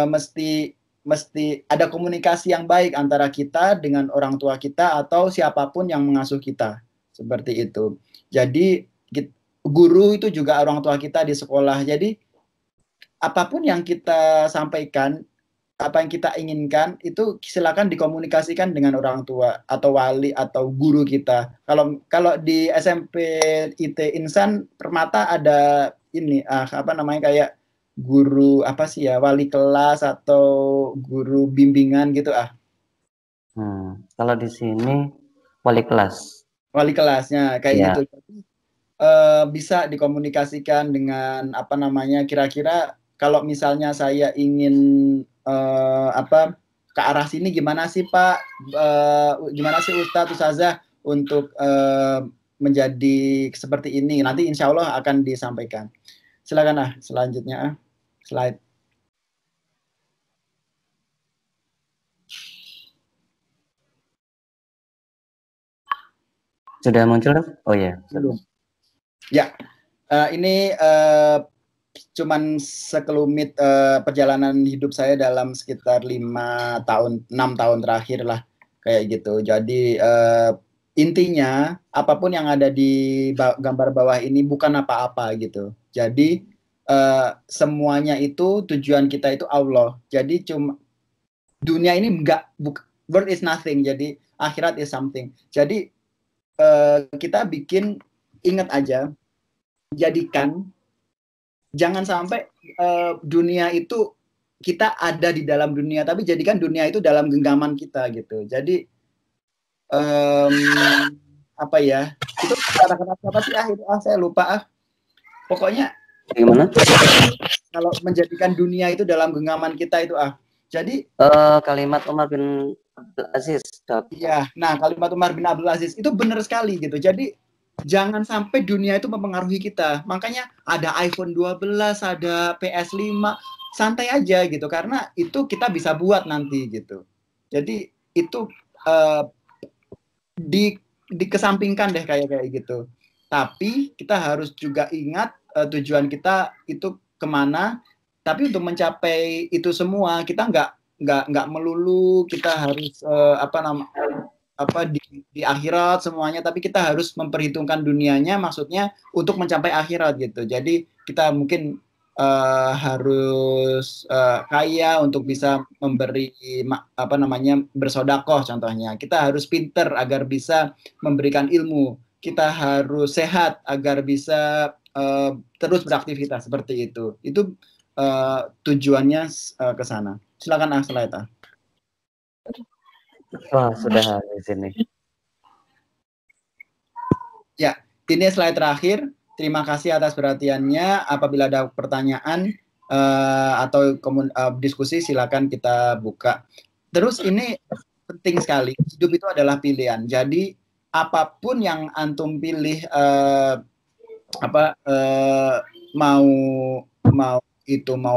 mesti ada komunikasi yang baik antara kita dengan orang tua kita atau siapapun yang mengasuh kita, seperti itu. Jadi guru itu juga orang tua kita di sekolah. Jadi apapun yang kita sampaikan, apa yang kita inginkan itu silakan dikomunikasikan dengan orang tua atau wali atau guru kita. Kalau di SMP IT Insan Permata ada ini kayak guru wali kelas atau guru bimbingan gitu Kalau di sini wali kelasnya kayak gitu. Bisa dikomunikasikan dengan kira-kira kalau misalnya saya ingin ke arah sini, gimana sih Pak, gimana sih Ustadz Ustazah untuk menjadi seperti ini, nanti insya Allah akan disampaikan. Silakan selanjutnya slide. Sudah muncul dok? Oh ya. Belum. Ya, ini cuman sekelumit perjalanan hidup saya dalam sekitar 6 tahun terakhir lah. kayak gitu. Jadi intinya apapun yang ada di gambar bawah ini bukan apa-apa gitu. Jadi semuanya itu tujuan kita itu Allah. Jadi cuma dunia ini world is nothing. Jadi akhirat is something. Jadi kita bikin, ingat aja, jadikan jangan sampai dunia itu kita ada di dalam dunia, tapi jadikan dunia itu dalam genggaman kita gitu. Jadi apa ya? Itu kata-kata apa sih? Itu saya lupa. Pokoknya Gimana? kalau menjadikan dunia itu dalam genggaman kita itu Jadi kalimat Umar bin Abdul Aziz. Iya, nah kalimat Umar bin Abdul Aziz itu benar sekali gitu. Jadi jangan sampai dunia itu mempengaruhi kita. Makanya ada iPhone 12, ada PS5, santai aja gitu. Karena itu kita bisa buat nanti gitu. Jadi itu dikesampingkan deh kayak gitu. Tapi kita harus juga ingat tujuan kita itu kemana. Tapi untuk mencapai itu semua kita nggak melulu kita harus di akhirat semuanya, tapi kita harus memperhitungkan dunianya, maksudnya untuk mencapai akhirat gitu. Jadi kita mungkin harus kaya untuk bisa memberi bersodakoh contohnya. Kita harus pinter agar bisa memberikan ilmu. Kita harus sehat agar bisa terus beraktivitas seperti itu. Itu tujuannya ke sana. Silakan Selaita. Wah, sudah habis ini. Ya, ini slide terakhir. Terima kasih atas perhatiannya. Apabila ada pertanyaan atau diskusi, silakan kita buka. Terus ini penting sekali. Hidup itu adalah pilihan. Jadi apapun yang antum pilih, mau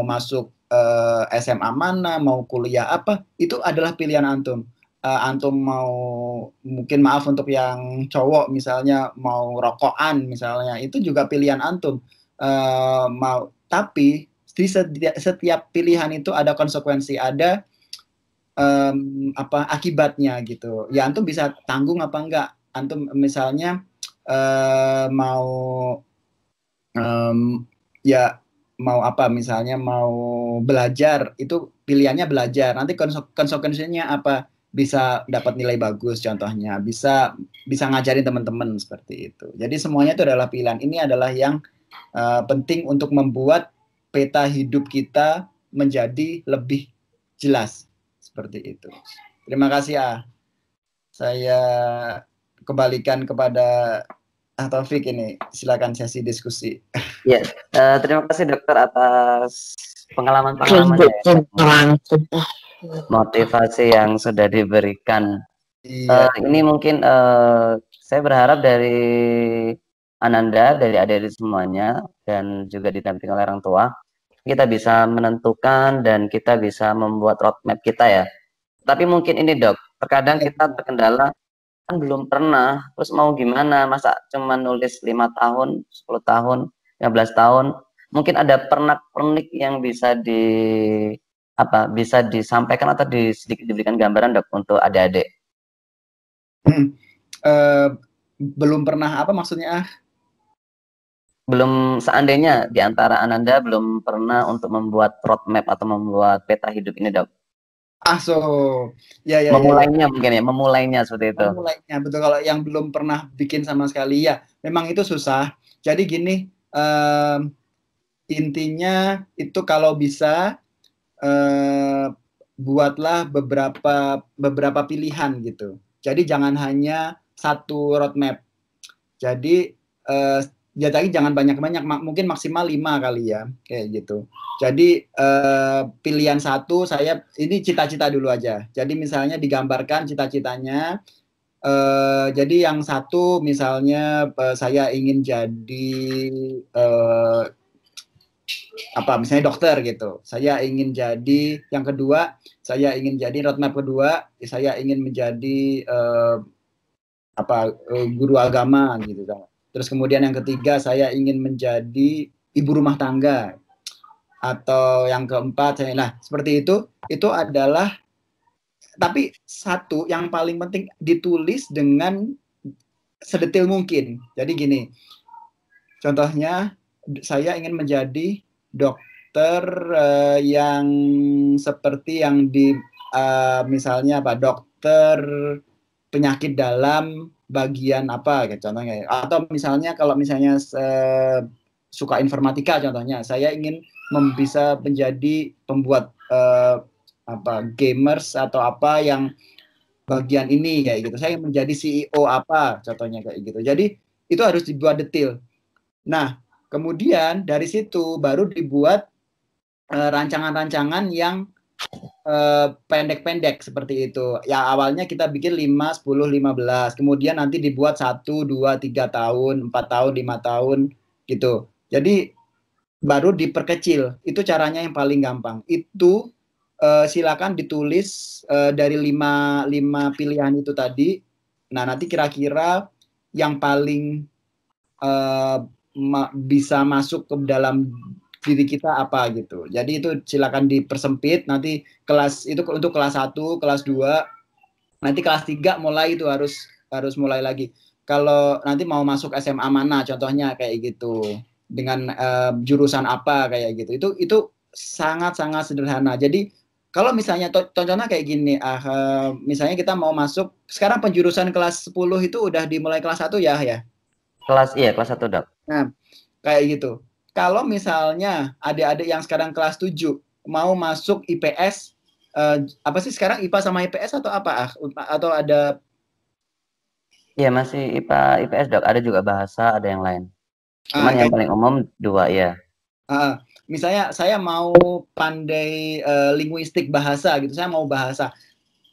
masuk SMA mana, mau kuliah apa, itu adalah pilihan antum. Antum mau, mungkin maaf untuk yang cowok misalnya mau rokokan misalnya, itu juga pilihan antum. Tapi di setiap pilihan itu ada konsekuensi, ada akibatnya gitu. Ya antum bisa tanggung apa enggak. Antum misalnya mau misalnya mau belajar, itu pilihannya belajar. Nanti konsekuensinya apa? Bisa dapat nilai bagus contohnya, bisa ngajarin teman-teman seperti itu. Jadi semuanya itu adalah pilihan. Ini adalah yang penting untuk membuat peta hidup kita menjadi lebih jelas seperti itu. Terima kasih Saya kembalikan kepada Taufik ini. Silakan sesi diskusi. Ya, terima kasih dokter atas pengalaman-pengalaman motivasi yang sudah diberikan. Iya. Ini mungkin saya berharap dari Ananda, dari adik-adik semuanya, dan juga didampingi oleh orang tua, kita bisa menentukan dan kita bisa membuat roadmap kita ya. Tapi mungkin ini dok, terkadang kita terkendala, kan belum pernah, terus mau gimana, masa cuma nulis 5 tahun, 10 tahun, 15 tahun, mungkin ada pernak-pernik yang bisa bisa disampaikan atau sedikit diberikan gambaran dok untuk adik-adik. Belum pernah apa maksudnya? Belum, seandainya di antara Ananda belum pernah untuk membuat roadmap atau membuat peta hidup ini dok. Memulainya mungkin ya, memulainya seperti itu. Memulainya, betul. Kalau yang belum pernah bikin sama sekali ya, memang itu susah. Jadi gini, intinya itu kalau bisa buatlah beberapa pilihan gitu. Jadi jangan hanya satu roadmap. Jadi jangan banyak-banyak, mungkin maksimal 5 kali ya, kayak gitu. Jadi pilihan satu, saya ini cita-cita dulu aja. Jadi misalnya digambarkan cita-citanya. Jadi yang satu misalnya saya ingin jadi misalnya dokter gitu. Saya ingin jadi, yang kedua saya ingin jadi, roadmap kedua saya ingin menjadi guru agama gitu kan. Terus kemudian yang ketiga saya ingin menjadi ibu rumah tangga, atau yang keempat saya, nah seperti itu adalah tapi satu yang paling penting ditulis dengan sedetil mungkin. Jadi gini, contohnya saya ingin menjadi dokter yang seperti yang di misalnya apa, dokter penyakit dalam bagian apa gitu contohnya. Atau misalnya kalau misalnya suka informatika contohnya, saya ingin bisa menjadi pembuat apa gamers atau apa yang bagian ini kayak gitu. Saya ingin menjadi CEO apa contohnya kayak gitu. Jadi itu harus dibuat detail. Nah, kemudian dari situ baru dibuat rancangan-rancangan yang pendek-pendek seperti itu. Ya awalnya kita bikin 5, 10, 15. Kemudian nanti dibuat 1, 2, 3 tahun, 4 tahun, 5 tahun gitu. Jadi baru diperkecil. Itu caranya yang paling gampang. Itu silakan ditulis dari 5 pilihan itu tadi. Nah, nanti kira-kira yang paling bisa masuk ke dalam diri kita apa gitu. Jadi itu silakan dipersempit. Nanti kelas itu untuk kelas 1, kelas 2, nanti kelas 3 mulai itu harus mulai lagi. Kalau nanti mau masuk SMA mana contohnya kayak gitu. Dengan jurusan apa kayak gitu. Itu sangat-sangat sederhana. Jadi kalau misalnya contohnya kayak gini, misalnya kita mau masuk sekarang penjurusan kelas 10 itu udah dimulai kelas 1 ya. Kelas 1 Dok. Nah, kayak gitu. Kalau misalnya adik-adik yang sekarang kelas 7 mau masuk IPS, apa sih sekarang IPA sama IPS atau apa? Atau ada? Iya, masih IPA IPS Dok. Ada juga bahasa, ada yang lain. Cuman yang paling umum 2 ya. Misalnya saya mau pandai linguistik bahasa gitu, saya mau bahasa.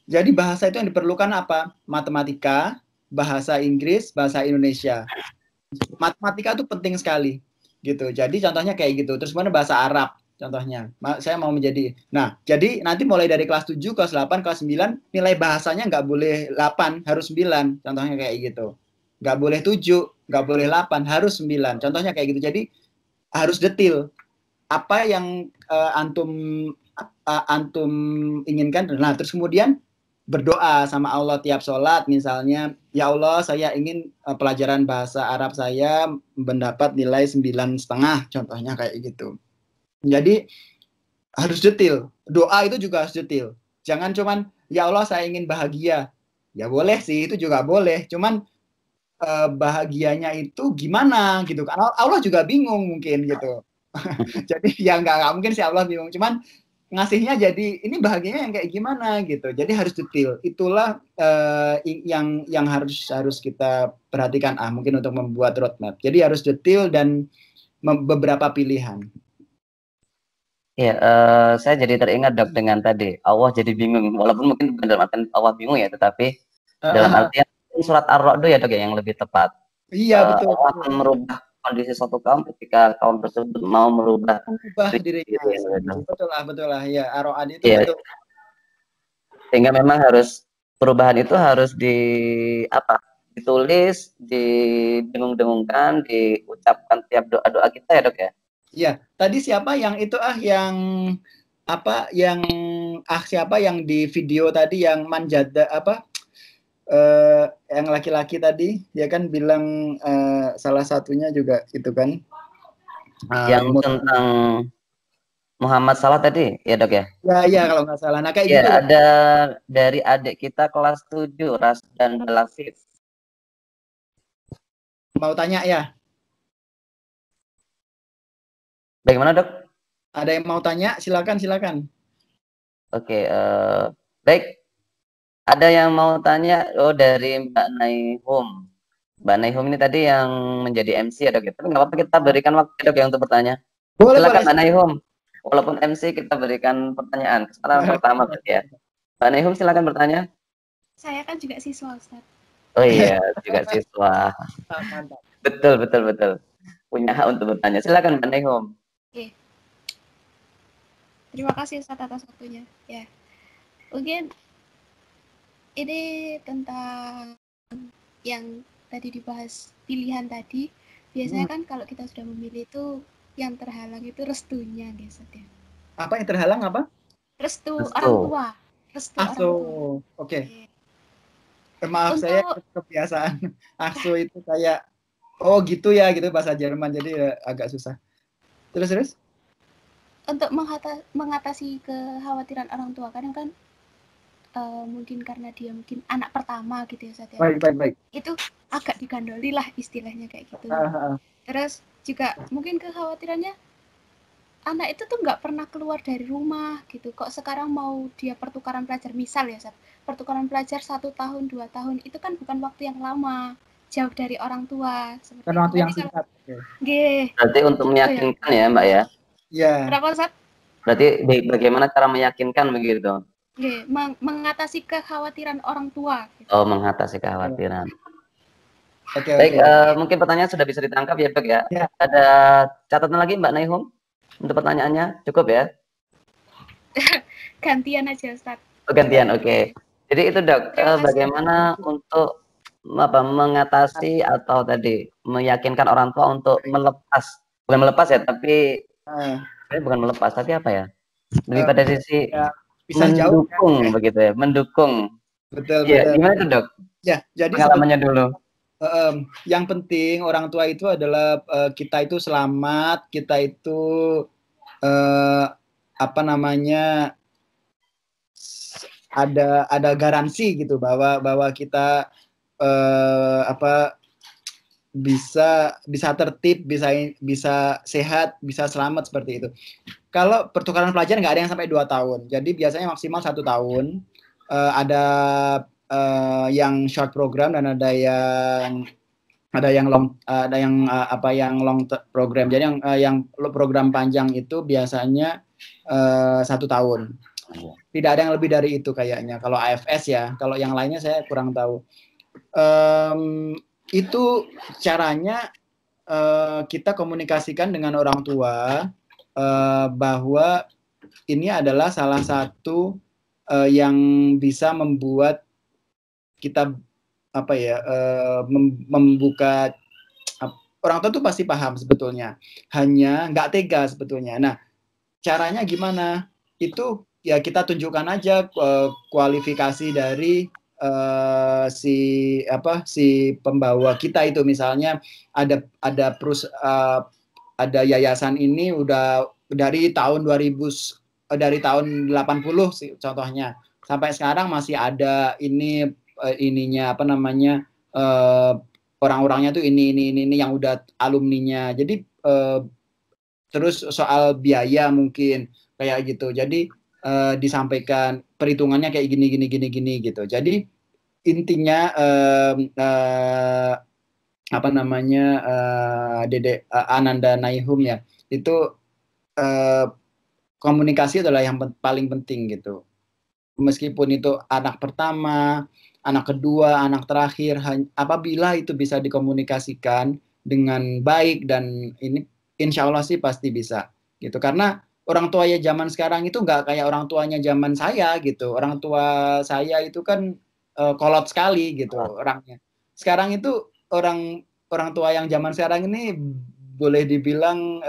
Jadi bahasa itu yang diperlukan apa? Matematika, bahasa Inggris, bahasa Indonesia. Matematika itu penting sekali gitu. Jadi contohnya kayak gitu. Terus mana bahasa Arab contohnya. Saya mau menjadi. Nah, jadi nanti mulai dari kelas 7, kelas 8, kelas 9 nilai bahasanya nggak boleh 8, harus 9. Contohnya kayak gitu. Nggak boleh 7, nggak boleh 8, harus 9. Contohnya kayak gitu. Jadi harus detail. Apa yang antum inginkan. Nah, terus kemudian berdoa sama Allah tiap sholat, misalnya, ya Allah saya ingin pelajaran bahasa Arab saya mendapat nilai 9,5, contohnya kayak gitu. Jadi harus detail. Doa itu juga harus detail. Jangan cuman ya Allah saya ingin bahagia. Ya boleh sih, itu juga boleh. Cuman bahagianya itu gimana gitu. Karena Allah juga bingung mungkin gitu. Jadi ya nggak mungkin sih Allah bingung. Cuman ngasihnya jadi ini bahagianya yang kayak gimana gitu. Jadi harus detail. Itulah yang harus kita perhatikan mungkin untuk membuat roadmap. Jadi harus detail dan beberapa pilihan. Iya, saya jadi teringat Dok dengan tadi Allah jadi bingung. Walaupun mungkin dalam artian Allah bingung ya, tetapi dalam artian surat Ar-Ra'd ya Dok ya yang lebih tepat. Iya betul. Allah akan merubah kondisi suatu kaum ketika kaum tersebut mau merubah dirinya. Betul lah. Ya, Ar-Ra'd itu ya. betul. Sehingga memang perubahan itu harus ditulis, didengung-dengungkan, diucapkan tiap doa-doa kita ya Dok ya. Iya, tadi siapa yang itu siapa yang di video tadi yang manjada yang laki-laki tadi dia kan bilang salah satunya juga itu kan yang tentang Muhammad Salah tadi ya Dok ya. Ya kalau nggak salah. Nah kayak ya, gitu. Ada dari adik kita kelas 7 Rasdan Balafif. Mau tanya ya? Bagaimana Dok? Ada yang mau tanya? Silakan. Oke, baik. Ada yang mau tanya dari Mbak Naihum. Mbak Naihum ini tadi yang menjadi MC ya Dok. Tapi nggak apa-apa kita berikan waktu Dok ya untuk bertanya. Silakan Mbak Naihum. Walaupun MC kita berikan pertanyaan. Kesempatan pertama ya. Mbak Naihum silakan bertanya. Saya kan juga siswa Ustaz. Oh iya, juga siswa. Betul. Punya hak untuk bertanya. Silakan Mbak Naihum. Oke. Terima kasih Ustaz atas waktunya. Ya. Mungkin ini tentang yang tadi dibahas pilihan tadi. Biasanya kan kalau kita sudah memilih itu yang terhalang itu restunya, guys. Ya. Apa yang terhalang apa? Restu orang tua. restu orang tua. Asuh. Oke. Maaf saya Untuk kebiasaan. Asuh itu kayak oh gitu ya gitu bahasa Jerman jadi agak susah. Terus. untuk mengatasi kekhawatiran orang tua kadang kan mungkin karena dia mungkin anak pertama gitu ya Sat ya. Baik. Itu agak digandoli lah istilahnya kayak gitu. Terus juga mungkin kekhawatirannya anak itu tuh nggak pernah keluar dari rumah gitu. Kok sekarang mau dia pertukaran pelajar misal ya Sat. Pertukaran pelajar 1 tahun 2 tahun itu kan bukan waktu yang lama, jauh dari orang tua. Seperti Kan itu. waktu yang Nanti kalau singkat. Berarti untuk meyakinkan ya Mbak ya. Iya. berapa Sat? Berarti bagaimana cara meyakinkan begitu? Mengatasi kekhawatiran orang tua. Gitu. Oh, mengatasi kekhawatiran. Oke. Baik, mungkin pertanyaan sudah bisa ditangkap ya Dok ya. Ya. Ada catatan lagi Mbak Naihum untuk pertanyaannya? Cukup ya? Gantian aja Ustaz. Oh, gantian, oke. Jadi itu Dok, bagaimana untuk mengatasi atau tadi meyakinkan orang tua untuk melepas, bukan melepas ya, tapi bukan melepas, tapi apa ya? Lebih pada sisi mendukung jauh, begitu ya, mendukung. Betul. Gimana itu Dok? Ya, jadi pengalamannya dulu. Yang penting orang tua itu adalah kita itu selamat, kita itu ada garansi gitu bahwa kita bisa tertib, bisa sehat, bisa selamat seperti itu. Kalau pertukaran pelajar nggak ada yang sampai 2 tahun, jadi biasanya maksimal 1 tahun. Ada yang short program dan ada yang long program. Jadi yang program panjang itu biasanya 1 tahun. Tidak ada yang lebih dari itu kayaknya. Kalau AFS ya, kalau yang lainnya saya kurang tahu. Itu caranya kita komunikasikan dengan orang tua bahwa ini adalah salah satu yang bisa membuat kita membuka. Orang tua tuh pasti paham sebetulnya, hanya nggak tega sebetulnya. Nah, caranya gimana? Itu ya kita tunjukkan aja kualifikasi dari si pembawa kita itu, misalnya ada yayasan ini udah dari tahun 80 sih contohnya, sampai sekarang masih ada orang-orangnya tuh ini yang udah alumninya. Jadi terus soal biaya mungkin kayak gitu. Jadi disampaikan perhitungannya kayak gini gitu. Jadi intinya Dede Ananda Naihum ya, itu komunikasi adalah yang paling penting gitu. Meskipun itu anak pertama, anak kedua, anak terakhir, apabila itu bisa dikomunikasikan dengan baik dan ini insya Allah sih pasti bisa gitu. Karena orang tua ya zaman sekarang itu nggak kayak orang tuanya zaman saya gitu. Orang tua saya itu kan kolot sekali gitu orangnya. Sekarang itu orang tua yang zaman sekarang ini boleh dibilang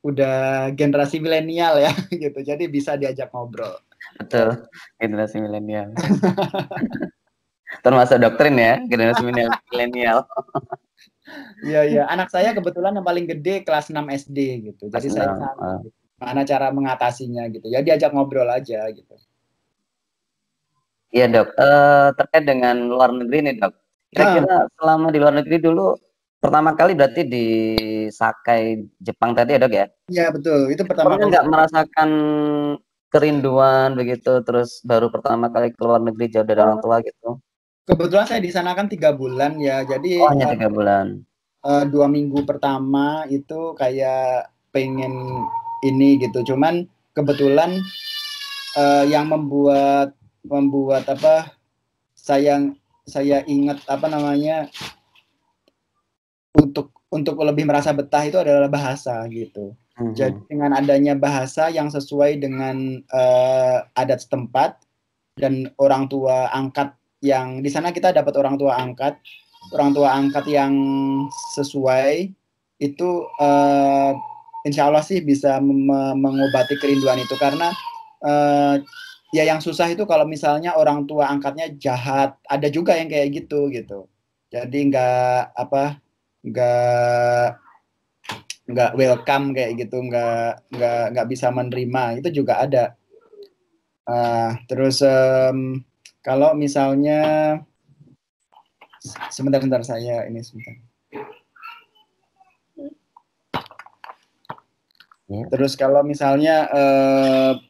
udah generasi milenial ya gitu. Jadi bisa diajak ngobrol. Betul, generasi milenial. Termasuk doktrin ya, generasi milenial. Iya, anak saya kebetulan yang paling gede kelas 6 SD gitu. Jadi saya mana cara mengatasinya gitu. Ya diajak ngobrol aja gitu. Iya Dok, terkait dengan luar negeri nih Dok. Kira-kira selama di luar negeri dulu pertama kali berarti di Sakai Jepang tadi ya Dok ya? Iya betul, itu pertama kali. Nggak merasakan kerinduan begitu, terus baru pertama kali keluar negeri jauh dari orang tua gitu? Kebetulan saya di sana kan 3 bulan ya, jadi hanya 3 bulan. 2 minggu pertama itu kayak pengen ini gitu. Cuman kebetulan yang membuat saya ingat untuk lebih merasa betah itu adalah bahasa gitu. Jadi dengan adanya bahasa yang sesuai dengan adat setempat dan orang tua angkat yang di sana, kita dapat orang tua angkat yang sesuai itu, insya Allah sih bisa mengobati kerinduan itu. Karena ya yang susah itu kalau misalnya orang tua angkatnya jahat, ada juga yang kayak gitu gitu. Jadi nggak welcome kayak gitu, nggak bisa menerima, itu juga ada. Terus kalau misalnya sebentar saya ini sebentar. Terus kalau misalnya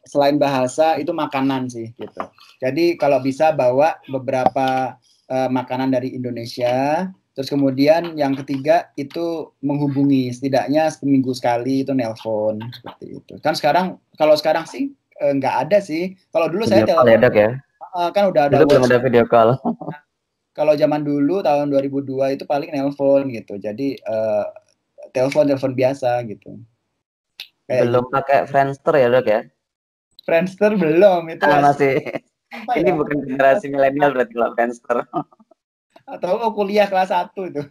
selain bahasa itu makanan sih gitu. Jadi kalau bisa bawa beberapa makanan dari Indonesia. Terus kemudian yang ketiga itu menghubungi setidaknya seminggu sekali itu nelpon seperti itu. Kan kalau sekarang sih nggak ada sih. Kalau dulu saya Video call ya, telepon Dok ya? kan udah ada Dulu belum ada WhatsApp. video call. Kalau zaman dulu tahun 2002 itu paling nelpon gitu. Jadi telepon biasa gitu. Kayak Belum gitu. pakai Friendster ya, Dok ya? Friendster belum itu Masih. apa Ini ya? bukan generasi milenial berarti kalau Friendster. Atau kuliah kelas 1 itu.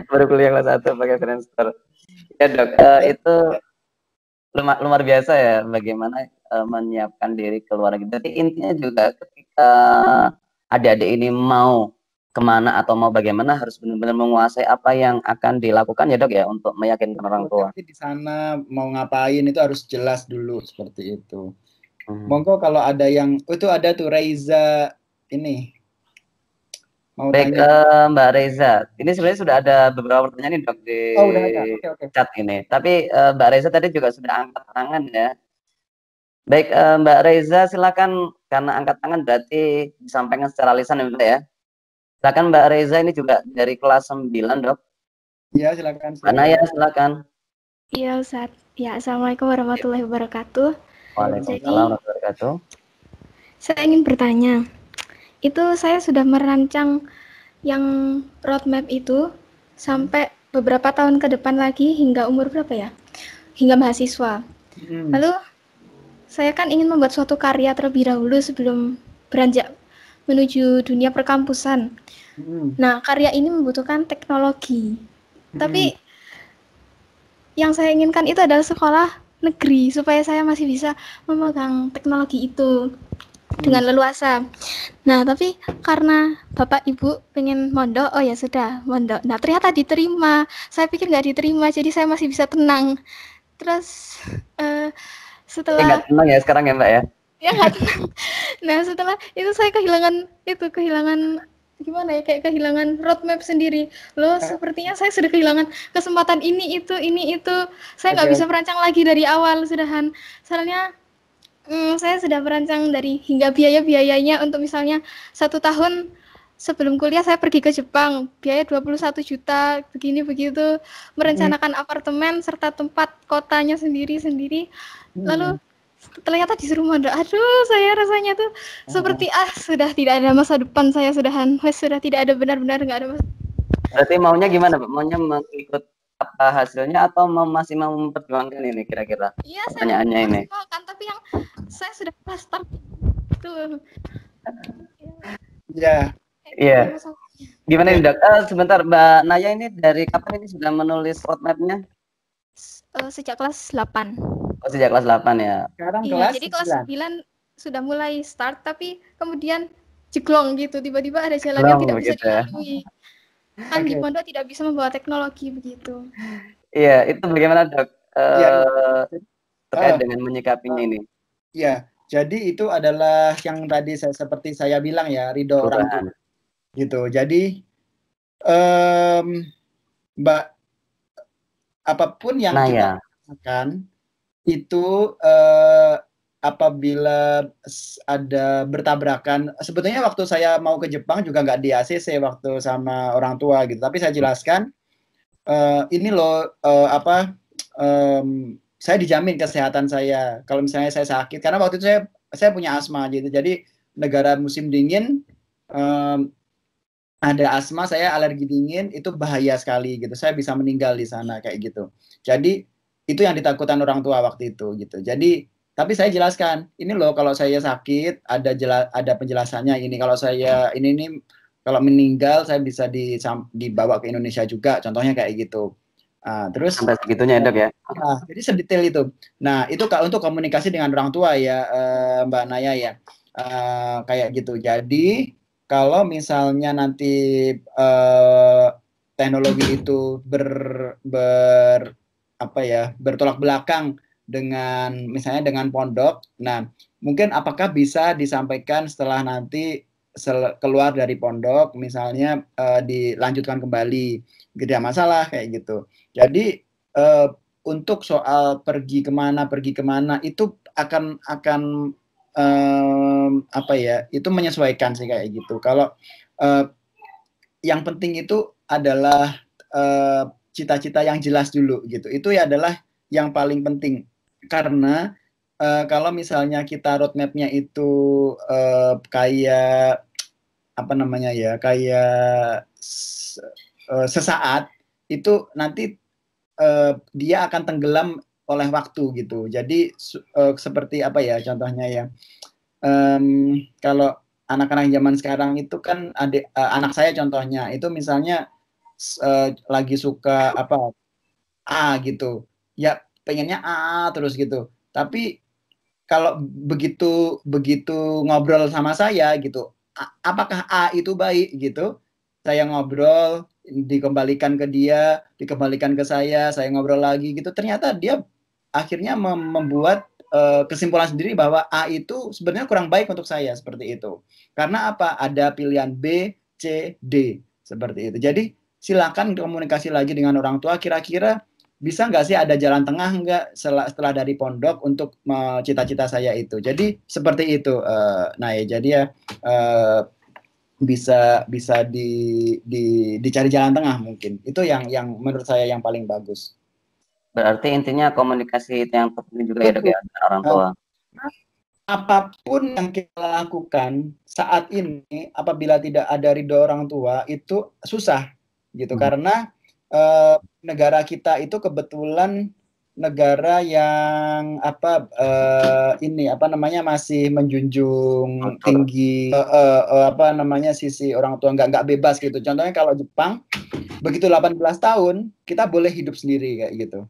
Baru kuliah kelas 1 pakai Friendster. Ya, Dok, itu luar biasa ya bagaimana menyiapkan diri keluar gitu. Jadi intinya juga ketika adik-adik ini mau kemana atau mau bagaimana harus benar-benar menguasai apa yang akan dilakukan ya, Dok ya, untuk meyakinkan orang tua. Nanti di sana mau ngapain itu harus jelas dulu seperti itu. Monggo kalau ada yang itu ada tuh Reza ini mau Baik, tanya. Mbak Reza, ini sebenarnya sudah ada beberapa pertanyaan nih, Dok, di Udah ada. Oke. chat ini. Tapi Mbak Reza tadi juga sudah angkat tangan ya. Baik, Mbak Reza silakan, karena angkat tangan berarti disampaikan secara lisan ya, Mbak ya. Silakan Mbak Reza, ini juga dari kelas 9, Dok. Ya, silakan. Mana ya, silakan. Iya, Ustaz. Ya, Assalamualaikum warahmatullahi wabarakatuh. Waalaikumsalam warahmatullahi wabarakatuh. Saya ingin bertanya, itu saya sudah merancang yang roadmap itu sampai beberapa tahun ke depan lagi hingga umur berapa ya? Hingga mahasiswa. Lalu saya kan ingin membuat suatu karya terlebih dahulu sebelum beranjak menuju dunia perkampusan. Nah, karya ini membutuhkan teknologi. Tapi yang saya inginkan itu adalah sekolah negeri supaya saya masih bisa memegang teknologi itu dengan leluasa. Nah, tapi karena Bapak Ibu pengen mondok, oh ya sudah, mondok. Nah, ternyata diterima. Saya pikir nggak diterima, jadi saya masih bisa tenang. Terus setelah nggak tenang ya sekarang ya, Mbak ya? Ya nggak tenang. Nah, setelah itu saya kehilangan gimana ya, kayak kehilangan roadmap sendiri. Loh, sepertinya saya sudah kehilangan kesempatan ini itu. Saya nggak bisa merancang lagi dari awal, sudahan. Soalnya saya sudah merancang dari hingga biayanya untuk misalnya 1 tahun sebelum kuliah saya pergi ke Jepang, biaya 21 juta, begini begitu, merencanakan apartemen serta tempat kotanya sendiri. Lalu ternyata disuruh mondok. Aduh, saya rasanya tuh seperti sudah tidak ada masa depan saya, sudah tidak ada, benar-benar nggak ada masa. Berarti maunya gimana, Pak? Maunya mengikut apa hasilnya atau masih mau memperjuangkan ini kira-kira? Iya, pertanyaannya saya ini. Kan, tapi yang saya sudah start itu. Ya. Iya. Gimana nih, Dok? Sebentar, Mbak Naya ini dari kapan ini sudah menulis roadmap-nya? Sejak kelas 8. Oh, sejak kelas 8 ya. Sekarang Iya, kelas jadi kelas 9 sudah mulai start, tapi kemudian jeglong gitu, tiba-tiba ada jalan yang tidak bisa dilalui. Kan di pondok tidak bisa membawa teknologi begitu. Iya, itu bagaimana, Dok? Terkait dengan menyikapinya ini. Iya, jadi itu adalah yang tadi seperti saya bilang ya, ridho orang tua. Gitu. Jadi Mbak, apapun yang kita lakukan itu apabila ada bertabrakan, sebetulnya waktu saya mau ke Jepang juga nggak di ACC waktu sama orang tua gitu, tapi saya jelaskan ini loh saya dijamin kesehatan saya kalau misalnya saya sakit, karena waktu itu saya punya asma gitu, jadi negara musim dingin ada asma, saya alergi dingin, itu bahaya sekali gitu, saya bisa meninggal di sana kayak gitu. Jadi itu yang ditakutkan orang tua waktu itu gitu. Jadi tapi saya jelaskan, ini loh kalau saya sakit ada penjelasannya ini, kalau saya ini kalau meninggal saya bisa dibawa ke Indonesia juga, contohnya kayak gitu. Terus sampai segitunya, Dok ya. Jadi sedetail itu. Nah, itu untuk komunikasi dengan orang tua ya, Mbak Naya ya. Kayak gitu. Jadi kalau misalnya nanti teknologi itu bertolak belakang dengan misalnya dengan pondok, nah mungkin apakah bisa disampaikan setelah nanti keluar dari pondok, misalnya dilanjutkan kembali, tidak masalah kayak gitu. Jadi untuk soal pergi kemana itu akan itu menyesuaikan sih kayak gitu. Kalau yang penting itu adalah cita-cita yang jelas dulu gitu. Itu ya adalah yang paling penting, karena kalau misalnya kita roadmap-nya itu kayak apa namanya ya, kayak sesaat, itu nanti dia akan tenggelam oleh waktu gitu. Jadi seperti apa ya contohnya ya, kalau anak-anak zaman sekarang itu kan anak saya contohnya itu misalnya lagi suka apa A gitu, ya pengennya A terus gitu. Tapi kalau begitu ngobrol sama saya gitu, apakah A itu baik gitu? Saya ngobrol, dikembalikan ke dia, dikembalikan ke saya ngobrol lagi gitu. Ternyata dia akhirnya membuat kesimpulan sendiri bahwa A itu sebenarnya kurang baik untuk saya, seperti itu. Karena apa? Ada pilihan B, C, D seperti itu. Jadi silakan komunikasi lagi dengan orang tua, kira-kira bisa nggak sih ada jalan tengah nggak setelah dari pondok untuk cita-cita saya itu. Jadi seperti itu. Nah ya, jadi ya bisa dicari jalan tengah mungkin. Itu yang menurut saya yang paling bagus. Berarti intinya komunikasi itu yang penting juga ya, Dok, ya, dengan orang tua. Apapun yang kita lakukan saat ini, apabila tidak ada ridho orang tua itu susah gitu. Karena negara kita itu kebetulan negara yang masih menjunjung tinggi sisi orang tua, nggak bebas gitu. Contohnya kalau Jepang begitu 18 tahun kita boleh hidup sendiri kayak gitu.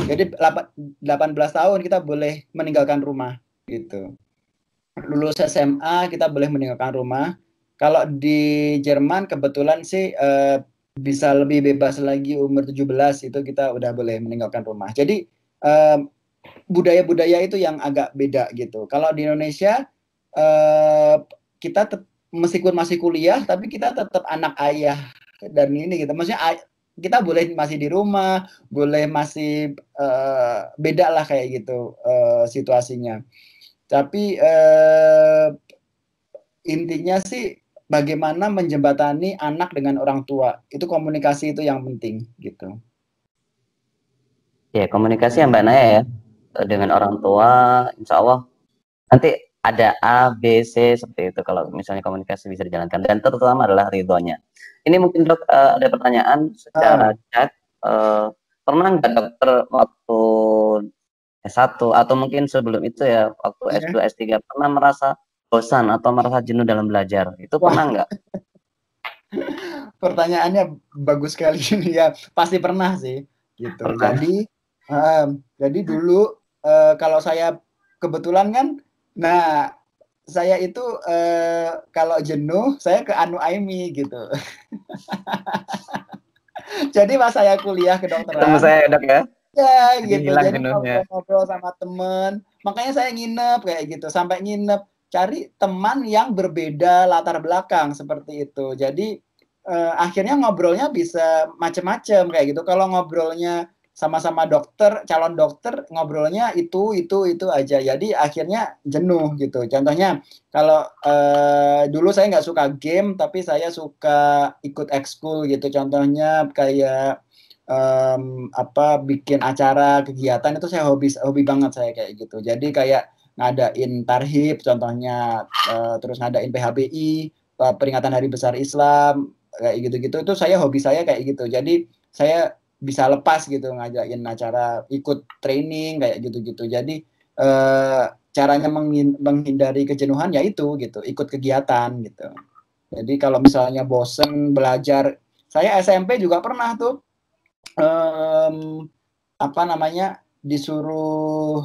Jadi 18 tahun kita boleh meninggalkan rumah gitu. Lulus SMA kita boleh meninggalkan rumah. Kalau di Jerman kebetulan sih bisa lebih bebas lagi, umur 17 itu kita udah boleh meninggalkan rumah. Jadi budaya-budaya itu yang agak beda gitu. Kalau di Indonesia kita meskipun masih kuliah tapi kita tetap anak ayah dan ini gitu. Maksudnya kita boleh masih di rumah, boleh masih beda lah kayak gitu situasinya. Tapi intinya sih bagaimana menjembatani anak dengan orang tua, itu komunikasi itu yang penting gitu. Ya, komunikasi yang Mbak Naya ya dengan orang tua, insya Allah nanti ada A, B, C seperti itu kalau misalnya komunikasi bisa dijalankan, dan terutama adalah ridhonya. Ini mungkin Dok ada pertanyaan secara chat, pernah nggak dokter waktu S1 atau mungkin sebelum itu ya waktu S2, S3 pernah merasa bosan atau merasa jenuh dalam belajar? Itu pernah nggak? Pertanyaannya bagus sekali ini ya, pasti pernah sih gitu. Pernah. Jadi dulu kalau saya kebetulan kan, nah saya itu kalau jenuh saya ke Anu Aimi gitu. Jadi pas saya kuliah kedokteran, ketemu saya Dok ya? Ya gitu, jadi ngobrol sama temen, makanya saya nginep kayak gitu, sampai nginep cari teman yang berbeda latar belakang seperti itu. Jadi akhirnya ngobrolnya bisa macam-macam kayak gitu. Kalau ngobrolnya sama-sama dokter, calon dokter, ngobrolnya itu aja. Jadi akhirnya jenuh gitu. Contohnya kalau dulu saya nggak suka game, tapi saya suka ikut ekskul gitu. Contohnya kayak bikin acara kegiatan itu saya hobi banget saya kayak gitu. Jadi kayak ngadain tarhib contohnya, terus ngadain PHBI, peringatan Hari Besar Islam kayak gitu-gitu, itu saya hobi saya kayak gitu. Jadi saya bisa lepas gitu ngadain acara, ikut training kayak gitu-gitu. Jadi caranya menghindari kejenuhan ya itu gitu, ikut kegiatan gitu. Jadi kalau misalnya bosen belajar, saya SMP juga pernah tuh disuruh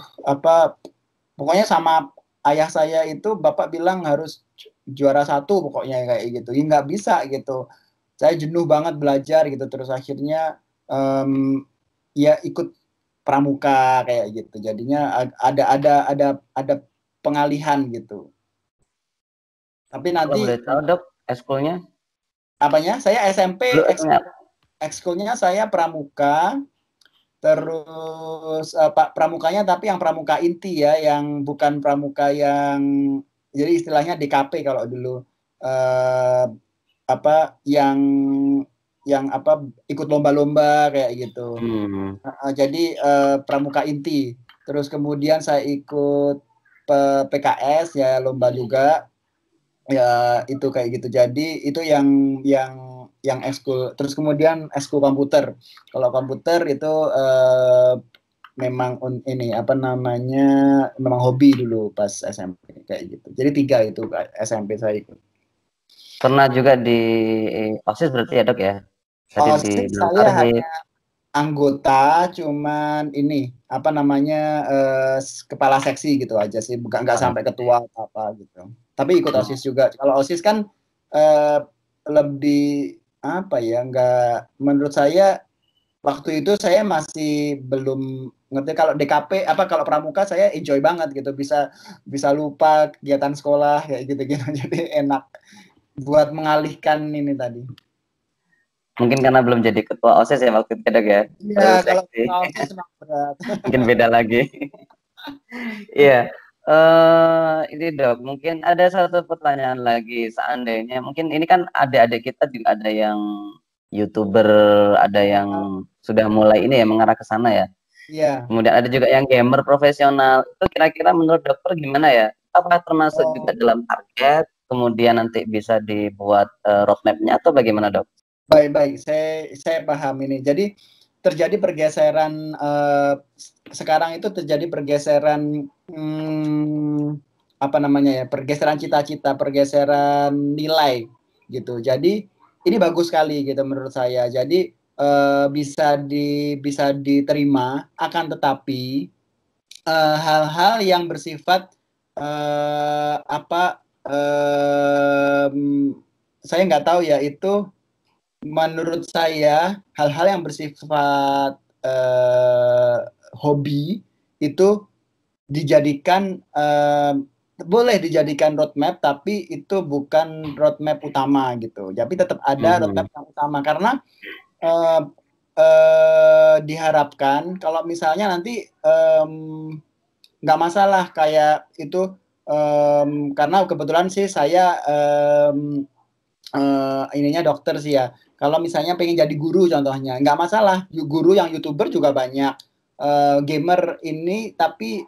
pokoknya sama ayah saya itu bapak bilang harus juara 1 pokoknya kayak gitu. Ya nggak bisa gitu. Saya jenuh banget belajar gitu. Terus akhirnya ya ikut pramuka kayak gitu. Jadinya ada pengalihan gitu. Tapi Kalau nanti boleh tahu dok, ekskulnya? apanya? Saya SMP Dulu ekskulnya saya pramuka. Terus pramukanya tapi yang pramuka inti ya, yang bukan pramuka yang jadi istilahnya DKP kalau dulu apa yang apa ikut lomba-lomba kayak gitu. Jadi pramuka inti. Terus kemudian saya ikut PKS ya lomba juga. Ya itu kayak gitu. Jadi itu yang ekskul. Terus kemudian ekskul komputer. Kalau komputer itu memang ini apa namanya memang hobi dulu pas SMP kayak gitu. Jadi 3 itu SMP saya ikut. Pernah juga di OSIS berarti ya dok ya? Tadi di OSIS saya hanya anggota, cuman ini apa namanya kepala seksi gitu aja sih, bukan nggak sampai ketua apa gitu. Tapi ikut OSIS juga. Kalau OSIS kan lebih apa ya? Nggak, menurut saya waktu itu saya masih belum ngerti. Kalau DKP apa kalau pramuka saya enjoy banget gitu, bisa lupa kegiatan sekolah kayak gitu-gitu. Jadi enak buat mengalihkan ini tadi. Mungkin karena belum jadi ketua OSIS ya waktu itu dok ya? Iya, kalau ketua OSIS memang berat. Mungkin beda lagi. Iya. Ini dok, mungkin ada satu pertanyaan lagi. Seandainya mungkin ini kan adik-adik kita juga ada yang YouTuber, ada yang sudah mulai ini ya mengarah ke sana ya. Iya. Kemudian ada juga yang gamer profesional. Itu kira-kira menurut dokter gimana ya? Apakah termasuk juga dalam target? Kemudian nanti bisa dibuat roadmap-nya atau bagaimana dok? Baik, saya paham ini. Jadi terjadi pergeseran sekarang itu terjadi pergeseran apa namanya ya? Pergeseran cita-cita, pergeseran nilai gitu. Jadi ini bagus sekali gitu menurut saya. Jadi bisa diterima, akan tetapi hal-hal yang bersifat apa saya nggak tahu ya, itu menurut saya hal-hal yang bersifat hobi itu dijadikan boleh dijadikan roadmap, tapi itu bukan roadmap utama gitu. Tapi tetap ada roadmap yang utama karena diharapkan kalau misalnya nanti nggak masalah kayak itu karena kebetulan sih saya ininya dokter sih ya. Kalau misalnya pengen jadi guru contohnya, nggak masalah. Guru yang YouTuber juga banyak. Gamer ini tapi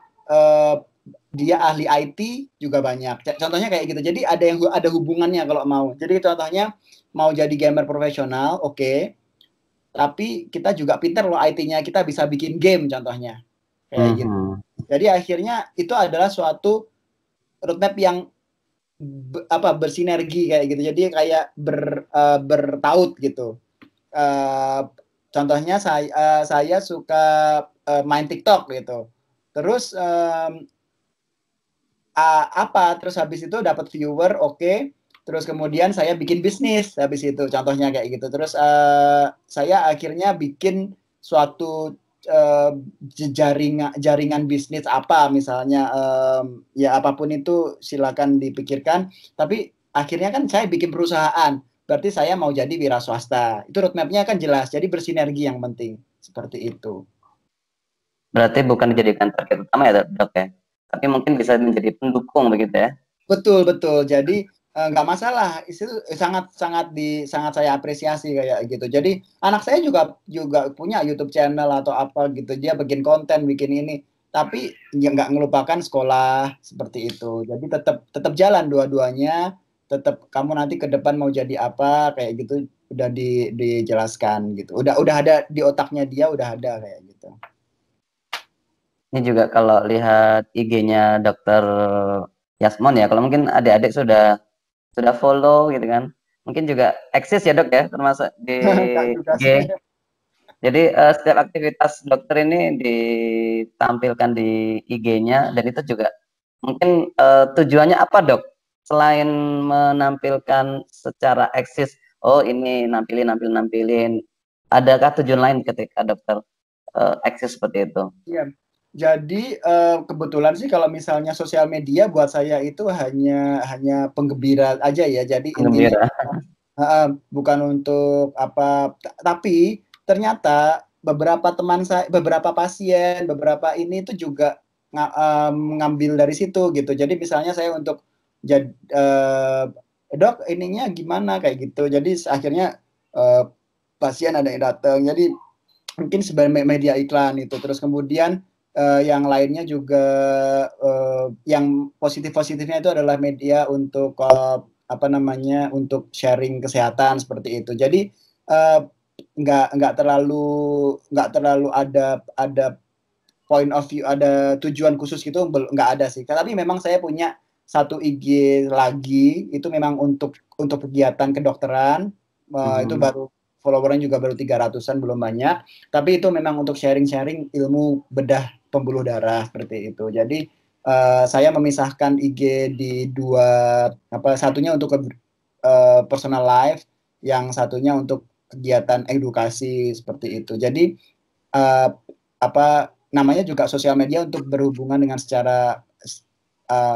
dia ahli IT juga banyak. Contohnya kayak gitu. Jadi ada hubungannya kalau mau. Jadi contohnya mau jadi gamer profesional, oke. Tapi kita juga pinter loh IT-nya, kita bisa bikin game contohnya. Kayak gitu. Jadi akhirnya itu adalah suatu roadmap yang bersinergi kayak gitu. Jadi kayak bertaut gitu. Contohnya saya suka main TikTok gitu. Terus terus habis itu dapat viewer, oke. Terus kemudian saya bikin bisnis habis itu, contohnya kayak gitu. Terus saya akhirnya bikin suatu jaringan bisnis apa misalnya, ya apapun itu silakan dipikirkan. Tapi akhirnya kan saya bikin perusahaan, berarti saya mau jadi wira swasta. Itu roadmap-nya kan jelas, jadi bersinergi yang penting seperti itu. Berarti bukan dijadikan target utama ya dok ya, tapi mungkin bisa menjadi pendukung begitu ya? Betul. Jadi nggak masalah, itu sangat saya apresiasi kayak gitu. Jadi anak saya juga punya YouTube channel atau apa gitu, dia bikin konten, bikin ini, tapi ya nggak ngelupakan sekolah seperti itu. Jadi tetap jalan dua-duanya, tetap kamu nanti ke depan mau jadi apa kayak gitu udah dijelaskan gitu. Udah ada di otaknya dia, udah ada kayak gitu. Ini juga kalau lihat IG-nya Dokter Yasmon ya, kalau mungkin adik-adik sudah follow gitu kan, mungkin juga eksis ya dok ya, termasuk di IG. Jadi setiap aktivitas dokter ini ditampilkan di IG-nya, dan itu juga Mungkin tujuannya apa dok? Selain menampilkan secara eksis, oh ini nampilin, adakah tujuan lain ketika dokter eksis seperti itu? Iya. Jadi kebetulan sih kalau misalnya sosial media buat saya itu hanya penggembira aja ya. Jadi intinya bukan untuk apa. Tapi ternyata beberapa teman saya, beberapa pasien, beberapa ini itu juga ngambil dari situ gitu. Jadi misalnya saya untuk jadi dok ininya gimana kayak gitu. Jadi akhirnya pasien ada yang datang. Jadi mungkin sebagai media iklan itu. Terus kemudian yang lainnya juga yang positifnya itu adalah media untuk apa namanya untuk sharing kesehatan seperti itu. Jadi nggak terlalu ada point of view, ada tujuan khusus gitu, nggak ada sih. Tapi memang saya punya satu IG lagi itu memang untuk kegiatan kedokteran. Itu baru followernya juga baru 300-an, belum banyak. Tapi itu memang untuk sharing ilmu bedah pembuluh darah seperti itu. Jadi saya memisahkan IG di dua, satunya untuk personal life, yang satunya untuk kegiatan edukasi seperti itu. Jadi namanya juga sosial media untuk berhubungan dengan secara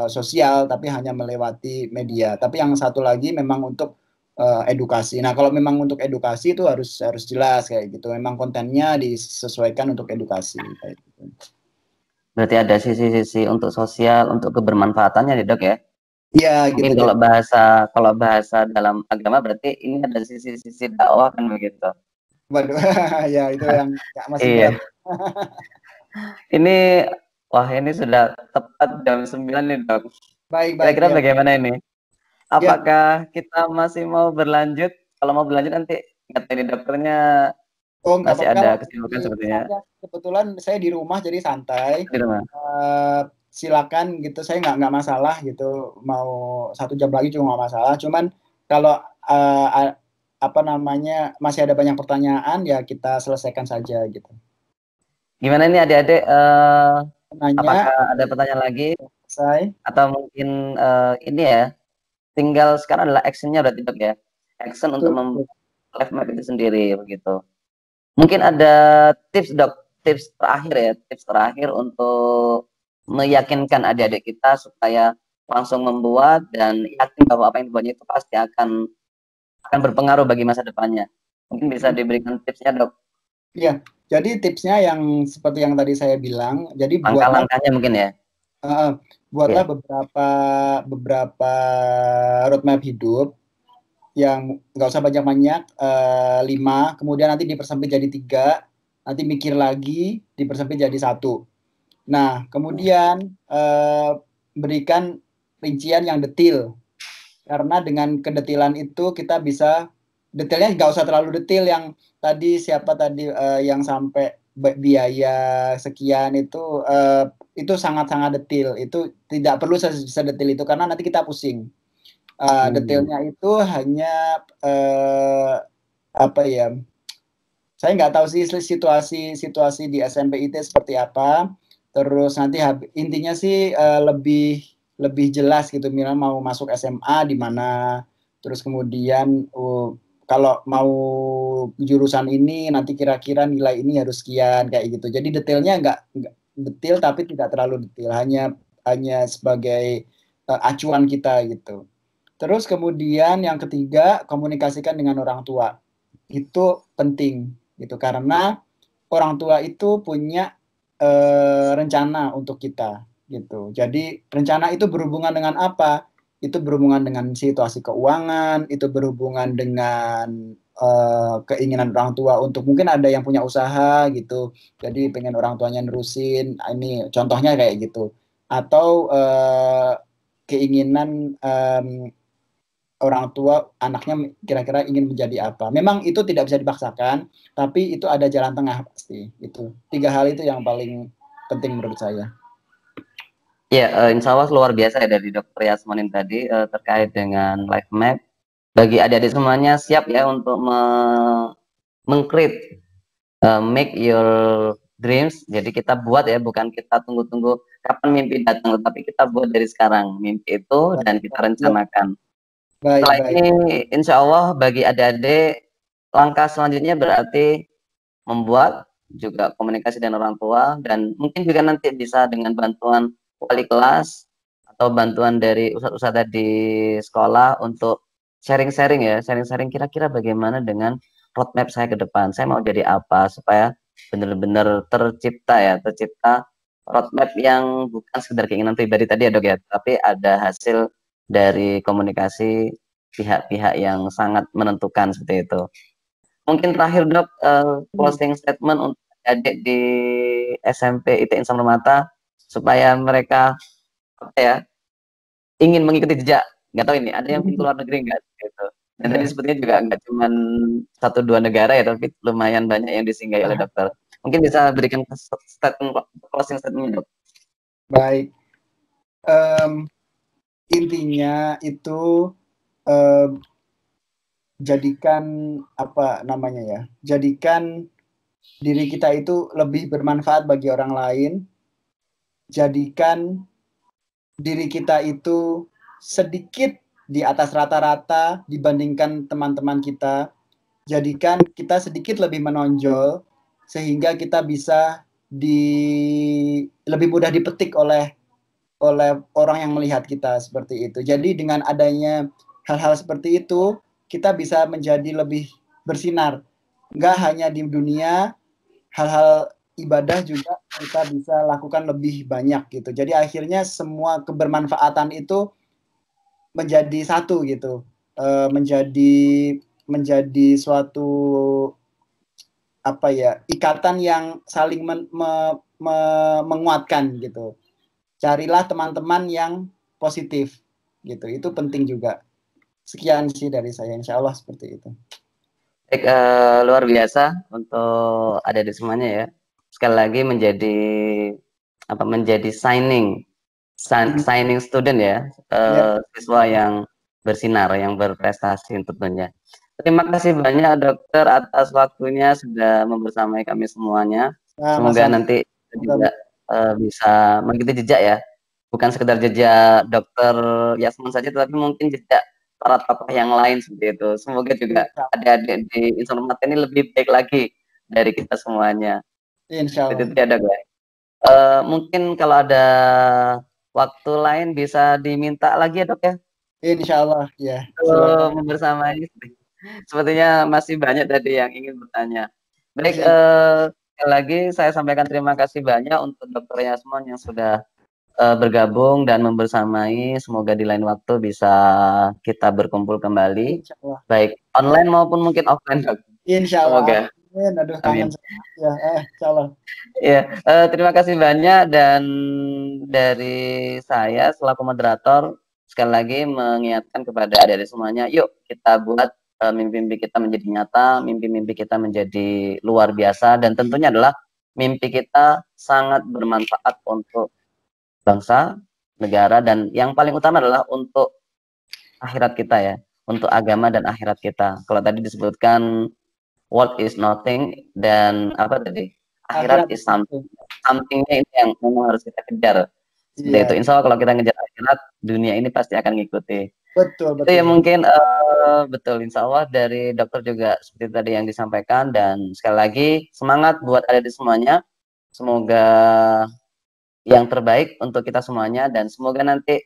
sosial, tapi hanya melewati media. Tapi yang satu lagi memang untuk edukasi. Nah, kalau memang untuk edukasi itu harus jelas kayak gitu. Memang kontennya disesuaikan untuk edukasi kayak gitu. Berarti ada sisi-sisi untuk sosial, untuk kebermanfaatannya nih dok ya? Iya. Mungkin gitu. Kalau bahasa dalam agama berarti ini ada sisi-sisi dakwah kan begitu. Waduh, ya itu yang masih berat. Ini wah ini sudah tepat jam 9 nih dok. Baik. Kira-kira bagaimana ini? Apakah kita masih mau berlanjut? Kalau mau berlanjut nanti ini dokternya masih ada kesibukan sepertinya. Kebetulan saya di rumah jadi santai. Di rumah. Silakan gitu, saya nggak masalah gitu. Mau 1 jam lagi juga nggak masalah. Cuman kalau masih ada banyak pertanyaan ya kita selesaikan saja gitu. Gimana nih adik-adik? Apakah ada pertanyaan lagi? Atau mungkin ini ya? Tinggal sekarang adalah actionnya berarti dok ya, action untuk membuat life map itu sendiri begitu. Mungkin ada tips dok, tips terakhir untuk meyakinkan adik-adik kita supaya langsung membuat dan yakin bahwa apa yang dibuatnya itu pasti akan berpengaruh bagi masa depannya. Mungkin bisa diberikan tipsnya dok. Iya, jadi tipsnya yang seperti yang tadi saya bilang. Jadi langkah-langkahnya mungkin ya. Buatlah beberapa roadmap hidup yang nggak usah banyak-banyak, 5, kemudian nanti dipersempit jadi 3, nanti mikir lagi, dipersempit jadi 1. Nah, kemudian berikan rincian yang detail, karena dengan kedetilan itu kita bisa, detailnya nggak usah terlalu detail yang tadi yang sampai biaya sekian itu sangat-sangat detail. Itu tidak perlu sedetail itu karena nanti kita pusing. Detailnya itu hanya saya nggak tahu sih situasi di SMP IT seperti apa. Terus nanti intinya sih lebih jelas gitu, Mira mau masuk SMA di mana. Terus kemudian kalau mau jurusan ini nanti kira-kira nilai ini harus sekian kayak gitu. Jadi detailnya nggak detail tapi tidak terlalu detail, hanya sebagai acuan kita gitu. Terus kemudian yang ketiga, komunikasikan dengan orang tua. Itu penting gitu karena orang tua itu punya rencana untuk kita gitu. Jadi rencana itu berhubungan dengan apa? Itu berhubungan dengan situasi keuangan, itu berhubungan dengan keinginan orang tua untuk, mungkin ada yang punya usaha gitu, jadi pengen orang tuanya nerusin, ini contohnya kayak gitu. Atau keinginan orang tua anaknya kira-kira ingin menjadi apa. Memang itu tidak bisa dipaksakan, tapi itu ada jalan tengah pasti. Itu 3 hal itu yang paling penting menurut saya. Ya, insya Allah luar biasa ya dari Dr. Yasmonin tadi terkait dengan life map. Bagi adik-adik semuanya siap ya untuk meng-create make your dreams. Jadi kita buat ya, bukan kita tunggu-tunggu kapan mimpi datang, tetapi kita buat dari sekarang mimpi itu dan kita rencanakan. Baik, Setelah baik. ini insya Allah bagi adik-adik langkah selanjutnya berarti membuat juga komunikasi dengan orang tua, dan mungkin juga nanti bisa dengan bantuan wali kelas atau bantuan dari ustadz-ustadz di sekolah untuk sharing-sharing ya, sharing-sharing kira-kira bagaimana dengan roadmap saya ke depan, saya mau jadi apa, supaya benar-benar tercipta roadmap yang bukan sekedar keinginan pribadi tadi ya dok ya, tapi ada hasil dari komunikasi pihak-pihak yang sangat menentukan seperti itu. Mungkin terakhir dok, closing statement untuk adik di SMP IT Insan Permata supaya mereka apa ya, ingin mengikuti jejak, nggak tahu ini ada yang pintu luar negeri nggak gitu. Dan tadi sepertinya juga nggak cuma 1-2 negara ya, tapi lumayan banyak yang disinggahi oleh dokter. Mungkin bisa berikan statement closing statement dok. Baik. Intinya itu jadikan apa namanya ya? Jadikan diri kita itu lebih bermanfaat bagi orang lain. Jadikan diri kita itu sedikit di atas rata-rata dibandingkan teman-teman kita. Jadikan kita sedikit lebih menonjol sehingga kita bisa lebih mudah dipetik oleh orang yang melihat kita seperti itu. Jadi dengan adanya hal-hal seperti itu, kita bisa menjadi lebih bersinar. Enggak hanya di dunia, hal-hal ibadah juga kita bisa lakukan lebih banyak gitu. Jadi akhirnya semua kebermanfaatan itu menjadi satu gitu. Menjadi suatu apa ya, ikatan yang saling menguatkan gitu. Carilah teman-teman yang positif gitu, itu penting juga. Sekian sih dari saya, insya Allah seperti itu. Baik, luar biasa untuk adik-adik semuanya ya. Sekali lagi menjadi signing student ya, siswa yang bersinar, yang berprestasi tentunya. Terima kasih banyak dokter atas waktunya sudah membersamai kami semuanya. Semoga nanti juga bisa mengikuti jejak ya, bukan sekedar jejak dokter Yasmin saja, tetapi mungkin jejak para tokoh yang lain seperti itu. Semoga juga adik-adik di Insan Permata ini lebih baik lagi dari kita semuanya. Insya Allah. Itu ya dok ya. Mungkin kalau ada waktu lain bisa diminta lagi ya dok ya. Insya Allah ya. Membersamai. Sepertinya masih banyak tadi yang ingin bertanya. Baik, sekali lagi saya sampaikan terima kasih banyak untuk Dr. Yasmon yang sudah bergabung dan membersamai. Semoga di lain waktu bisa kita berkumpul kembali, baik online maupun mungkin offline. Insya Allah. Semoga. Aduh, kangen ya, insya Allah. Ya, terima kasih banyak, dan dari saya selaku moderator sekali lagi mengingatkan kepada adik-adik semuanya, yuk kita buat mimpi-mimpi kita menjadi nyata, mimpi-mimpi kita menjadi luar biasa, dan tentunya adalah mimpi kita sangat bermanfaat untuk bangsa, negara, dan yang paling utama adalah untuk akhirat kita ya, untuk agama dan akhirat kita. Kalau tadi disebutkan world is nothing, dan apa tadi? Akhirat is something. Somethingnya ini yang memang harus kita kejar. Seperti itu. Insya Allah kalau kita ngejar akhirat, dunia ini pasti akan ngikuti. Betul. Itu ya mungkin betul. Insya Allah dari dokter juga seperti tadi yang disampaikan, dan sekali lagi semangat buat adik-adik semuanya. Semoga yang terbaik untuk kita semuanya, dan semoga nanti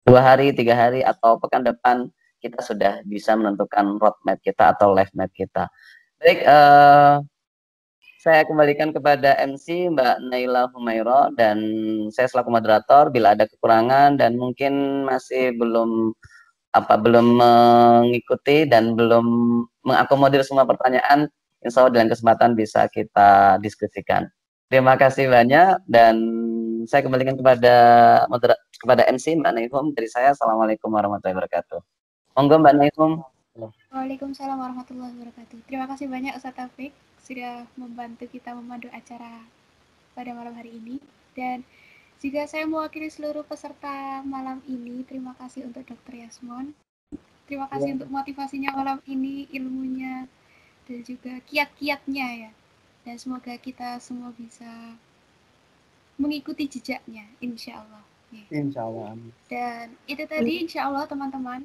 2 hari, 3 hari, atau pekan depan kita sudah bisa menentukan roadmap kita atau life map kita. Baik, saya kembalikan kepada MC Mbak Naila Humairo, dan saya selaku moderator. Bila ada kekurangan dan mungkin masih belum mengikuti dan belum mengakomodir semua pertanyaan, insya Allah dalam kesempatan bisa kita diskusikan. Terima kasih banyak, dan saya kembalikan kepada MC Mbak Naifum. Dari saya, Assalamualaikum warahmatullahi wabarakatuh. Monggo Mbak Naifum. Waalaikumsalam warahmatullahi wabarakatuh. Terima kasih banyak Ustaz Taufik sudah membantu kita memandu acara pada malam hari ini. Dan juga saya mewakili seluruh peserta malam ini, terima kasih untuk Dr. Yasmon. Terima kasih untuk motivasinya malam ini, ilmunya, dan juga kiat-kiatnya ya. Dan semoga kita semua bisa mengikuti jejaknya, insya Allah. Insya Allah. Dan itu tadi insya Allah teman-teman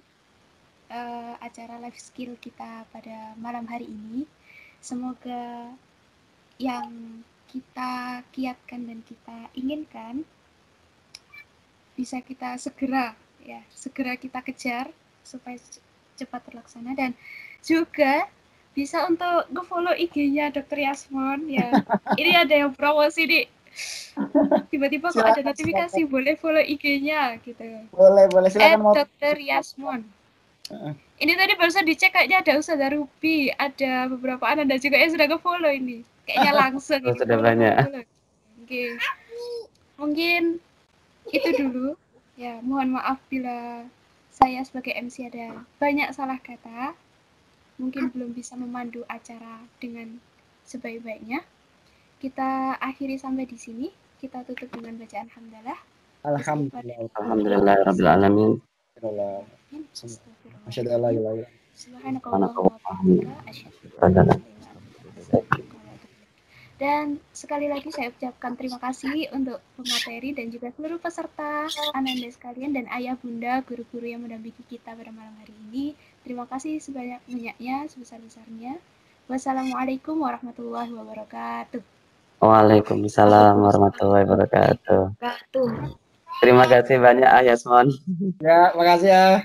acara live skill kita pada malam hari ini. Semoga yang kita kiatkan dan kita inginkan bisa kita segera kita kejar supaya cepat terlaksana, dan juga bisa untuk nge-follow IG-nya Dr. Yasmon ya. Ini ada yang promosi nih. Tiba-tiba kok ada notifikasi boleh follow IG-nya gitu. Boleh silakan mau. Dr. Yasmon. Ini tadi barusan dicek kayaknya ada Ustazah Ruby, ada beberapa anak juga yang sudah nge-follow ini. Kayaknya langsung. Sudah banyak. Oke. Mungkin itu dulu. Ya, mohon maaf bila saya sebagai MC ada banyak salah kata. Mungkin belum bisa memandu acara dengan sebaik-baiknya. Kita akhiri sampai di sini. Kita tutup dengan bacaan hamdalah. Alhamdulillahirabbil alamin. Masyaallah. Dan sekali lagi saya ucapkan terima kasih untuk pemateri dan juga seluruh peserta, ananda sekalian, dan ayah bunda, guru-guru yang mendampingi kita pada malam hari ini. Terima kasih sebanyak-banyaknya, sebesar-besarnya. Wassalamualaikum warahmatullahi wabarakatuh. Waalaikumsalam warahmatullahi wabarakatuh. Terima kasih banyak Yasmon. Ya, makasih ya.